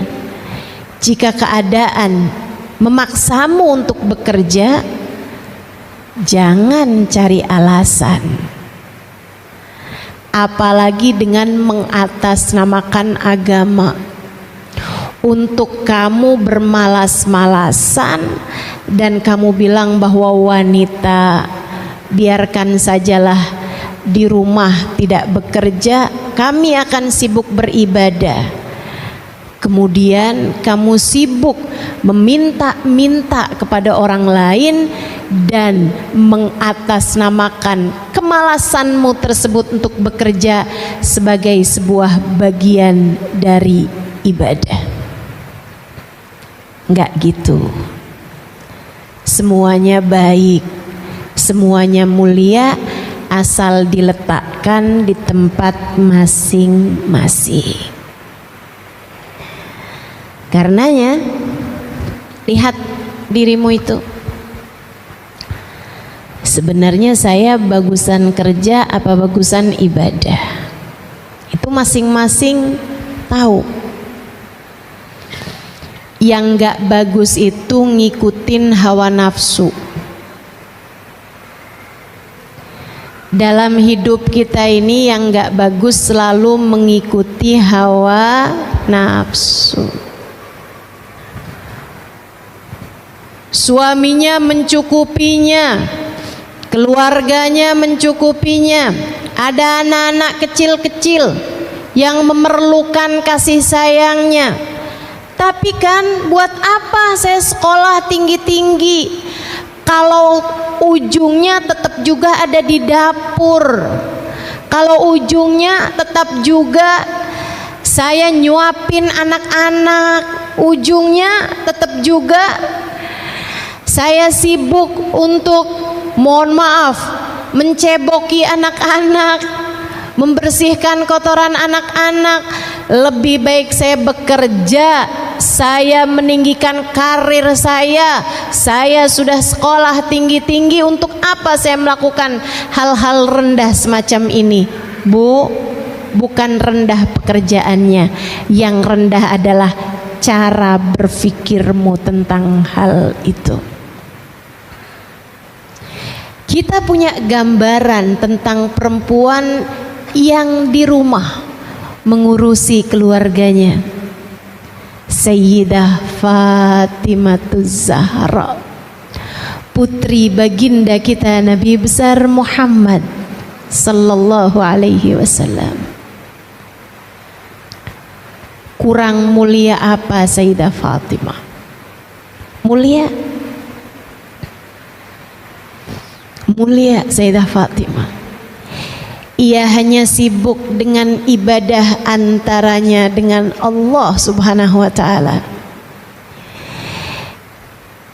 jika keadaan memaksamu untuk bekerja, jangan cari alasan. Apalagi dengan mengatasnamakan agama untuk kamu bermalas-malasan dan kamu bilang bahwa wanita biarkan sajalah di rumah tidak bekerja, kami akan sibuk beribadah. Kemudian kamu sibuk meminta-minta kepada orang lain dan mengatasnamakan kemalasanmu tersebut untuk bekerja sebagai sebuah bagian dari ibadah. Enggak gitu. Semuanya baik, semuanya mulia, asal diletakkan di tempat masing-masing. Karenanya, lihat dirimu itu. Sebenarnya saya bagusan kerja apa bagusan ibadah? Itu masing-masing tahu. Yang gak bagus itu ngikutin hawa nafsu. Dalam hidup kita ini yang gak bagus selalu mengikuti hawa nafsu. Suaminya mencukupinya, keluarganya mencukupinya, ada anak-anak kecil-kecil yang memerlukan kasih sayangnya. Tapi kan buat apa saya sekolah tinggi-tinggi kalau ujungnya tetap juga ada di dapur, kalau ujungnya tetap juga saya nyuapin anak-anak, ujungnya tetap juga saya sibuk untuk, mohon maaf, menceboki anak-anak, membersihkan kotoran anak-anak. Lebih baik saya bekerja, saya meninggikan karir saya sudah sekolah tinggi-tinggi, untuk apa saya melakukan hal-hal rendah semacam ini? Bu, bukan rendah pekerjaannya, yang rendah adalah cara berpikirmu tentang hal itu. Kita punya gambaran tentang perempuan yang di rumah mengurusi keluarganya. Sayyidah Fatimahuz Zahra, putri baginda kita Nabi besar Muhammad sallallahu alaihi wasallam. Kurang mulia apa Sayyidah Fatimah? Mulia Sayyidah Fatimah. Ia hanya sibuk dengan ibadah antaranya dengan Allah Subhanahu wa taala.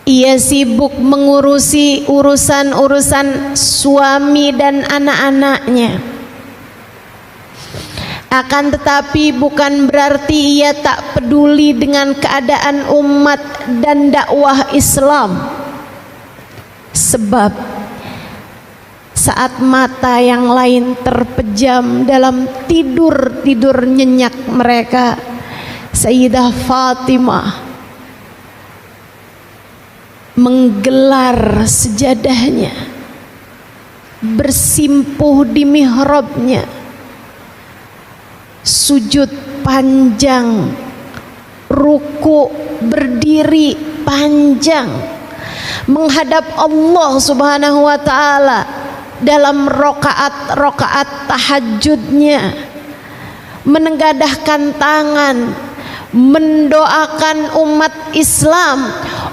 Ia sibuk mengurusi urusan-urusan suami dan anak-anaknya. Akan tetapi bukan berarti ia tak peduli dengan keadaan umat dan dakwah Islam. Sebab saat mata yang lain terpejam dalam tidur nyenyak mereka, Sayyidah Fatimah menggelar sejadahnya, bersimpuh di mihrabnya, sujud panjang, ruku berdiri panjang, menghadap Allah Subhanahu wa taala dalam rokaat tahajudnya, menengadahkan tangan, mendoakan umat Islam,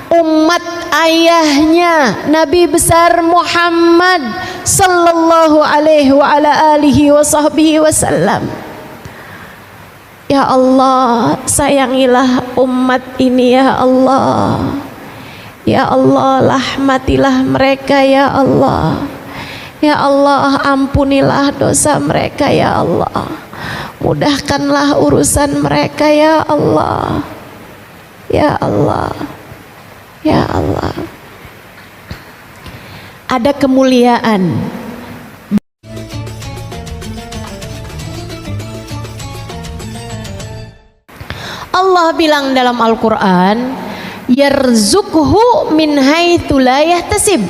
umat ayahnya Nabi besar Muhammad sallallahu alaihi wa ala alihi wa sahbihi wasallam. Ya Allah, sayangilah umat ini ya Allah. Ya Allah, rahmatilah mereka ya Allah. Ya Allah, ampunilah dosa mereka ya Allah. Mudahkanlah urusan mereka ya Allah. Ya Allah. Ya Allah. Ada kemuliaan Allah bilang dalam Al-Quran, yarzuqhu min haitsu la yahtasib.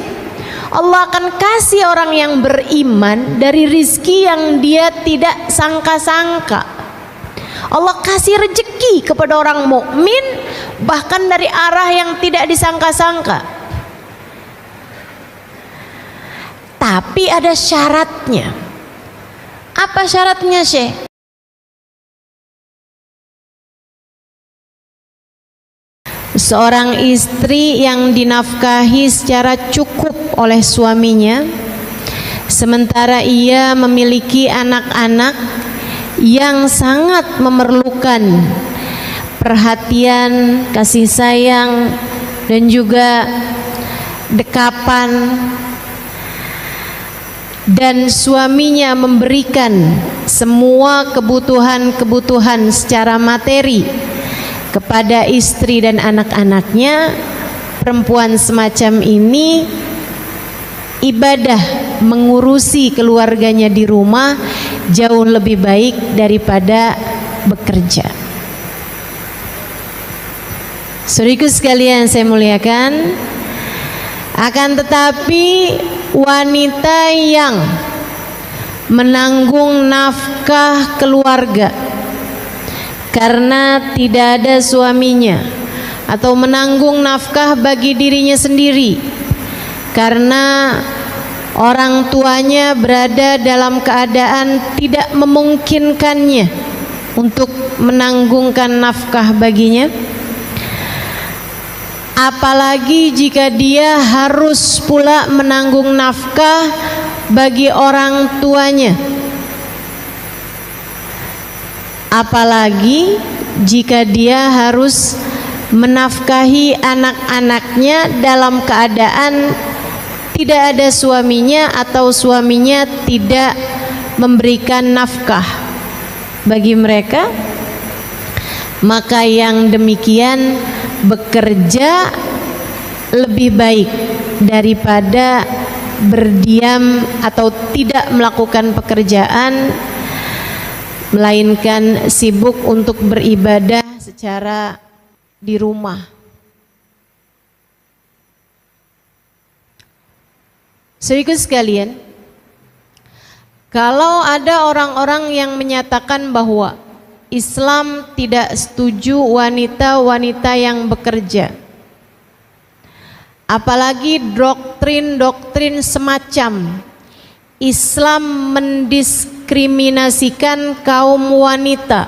Allah akan kasih orang yang beriman dari rizki yang dia tidak sangka-sangka. Allah kasih rezeki kepada orang mukmin bahkan dari arah yang tidak disangka-sangka. Tapi ada syaratnya. Apa syaratnya, Syekh? Seorang istri yang dinafkahi secara cukup oleh suaminya, sementara ia memiliki anak-anak yang sangat memerlukan perhatian, kasih sayang, dan juga dekapan, dan suaminya memberikan semua kebutuhan-kebutuhan secara materi kepada istri dan anak-anaknya, perempuan semacam ini ibadah mengurusi keluarganya di rumah jauh lebih baik daripada bekerja. Saudaraku sekalian saya muliakan, akan tetapi wanita yang menanggung nafkah keluarga karena tidak ada suaminya, atau menanggung nafkah bagi dirinya sendiri karena orang tuanya berada dalam keadaan tidak memungkinkannya untuk menanggungkan nafkah baginya, apalagi jika dia harus pula menanggung nafkah bagi orang tuanya, apalagi jika dia harus menafkahi anak-anaknya dalam keadaan tidak ada suaminya atau suaminya tidak memberikan nafkah bagi mereka, maka yang demikian bekerja lebih baik daripada berdiam atau tidak melakukan pekerjaan, melainkan sibuk untuk beribadah secara di rumah. Saudaraku sekalian, kalau ada orang-orang yang menyatakan bahwa Islam tidak setuju wanita-wanita yang bekerja, apalagi doktrin-doktrin semacam Islam mendiskriminasikan kaum wanita,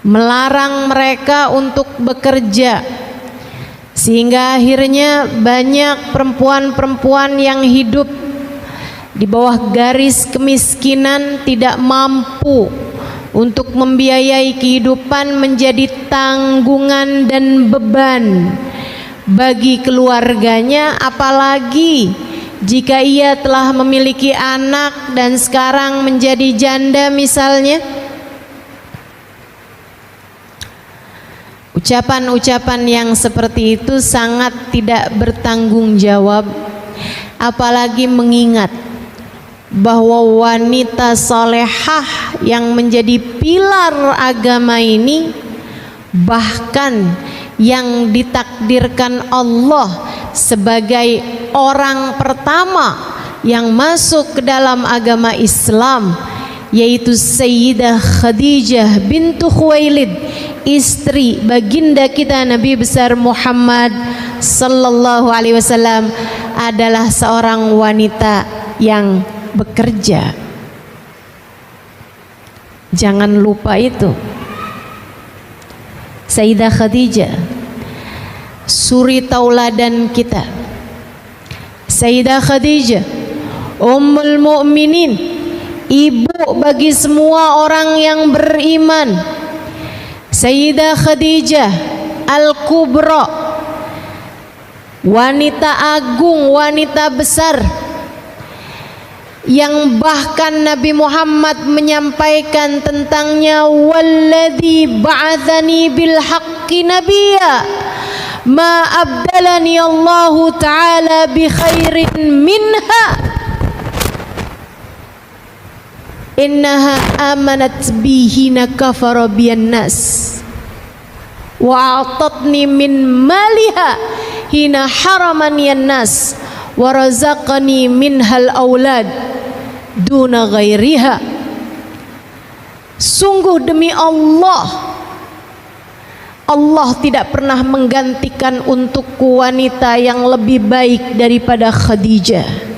melarang mereka untuk bekerja, sehingga akhirnya banyak perempuan-perempuan yang hidup di bawah garis kemiskinan, tidak mampu untuk membiayai kehidupan, menjadi tanggungan dan beban bagi keluarganya, apalagi jika ia telah memiliki anak dan sekarang menjadi janda misalnya. Ucapan-ucapan yang seperti itu sangat tidak bertanggung jawab, apalagi mengingat bahwa wanita solehah yang menjadi pilar agama ini, bahkan yang ditakdirkan Allah sebagai orang pertama yang masuk ke dalam agama Islam, yaitu Sayyidah Khadijah bintu Khuwailid, istri baginda kita Nabi besar Muhammad sallallahu alaihi wasallam, adalah seorang wanita yang bekerja. Jangan lupa itu. Sayyidah Khadijah, suri tauladan kita. Sayyidah Khadijah, Ummul Mukminin, ibu bagi semua orang yang beriman. Sayyidah Khadijah Al-Kubra, wanita agung, wanita besar, yang bahkan Nabi Muhammad menyampaikan tentangnya, walladzi ba'atsani bil haqqi nabiyya ma abdalani Allah taala bi khairin minha innaha amanat bihina kafara biyan nas wa a'tatni min maliha hina haramani nas wa razaqani minhal aulad duna ghairiha. Sungguh demi Allah, Allah tidak pernah menggantikan untukku wanita yang lebih baik daripada Khadijah.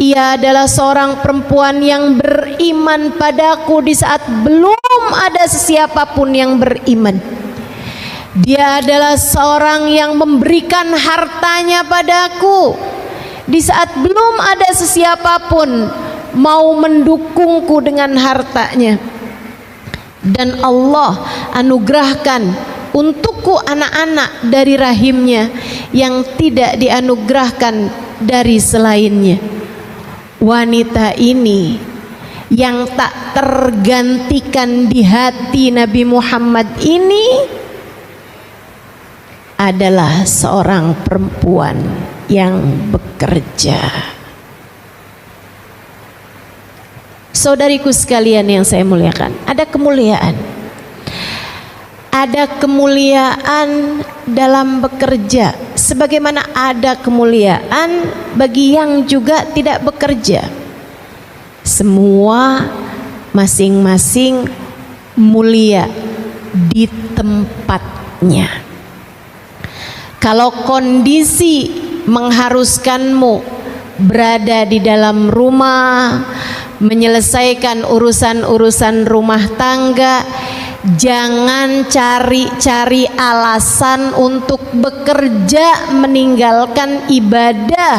Ia adalah seorang perempuan yang beriman padaku di saat belum ada sesiapapun yang beriman. Dia adalah seorang yang memberikan hartanya padaku di saat belum ada sesiapapun mau mendukungku dengan hartanya. Dan Allah anugerahkan untukku anak-anak dari rahimnya yang tidak dianugerahkan dari selainnya. Wanita ini yang tak tergantikan di hati Nabi Muhammad ini adalah seorang perempuan yang bekerja. Saudariku sekalian yang saya muliakan, ada kemuliaan. Ada kemuliaan dalam bekerja, sebagaimana ada kemuliaan bagi yang juga tidak bekerja. Semua masing-masing mulia di tempatnya. Kalau kondisi mengharuskanmu berada di dalam rumah, menyelesaikan urusan-urusan rumah tangga, jangan cari-cari alasan untuk bekerja meninggalkan ibadah.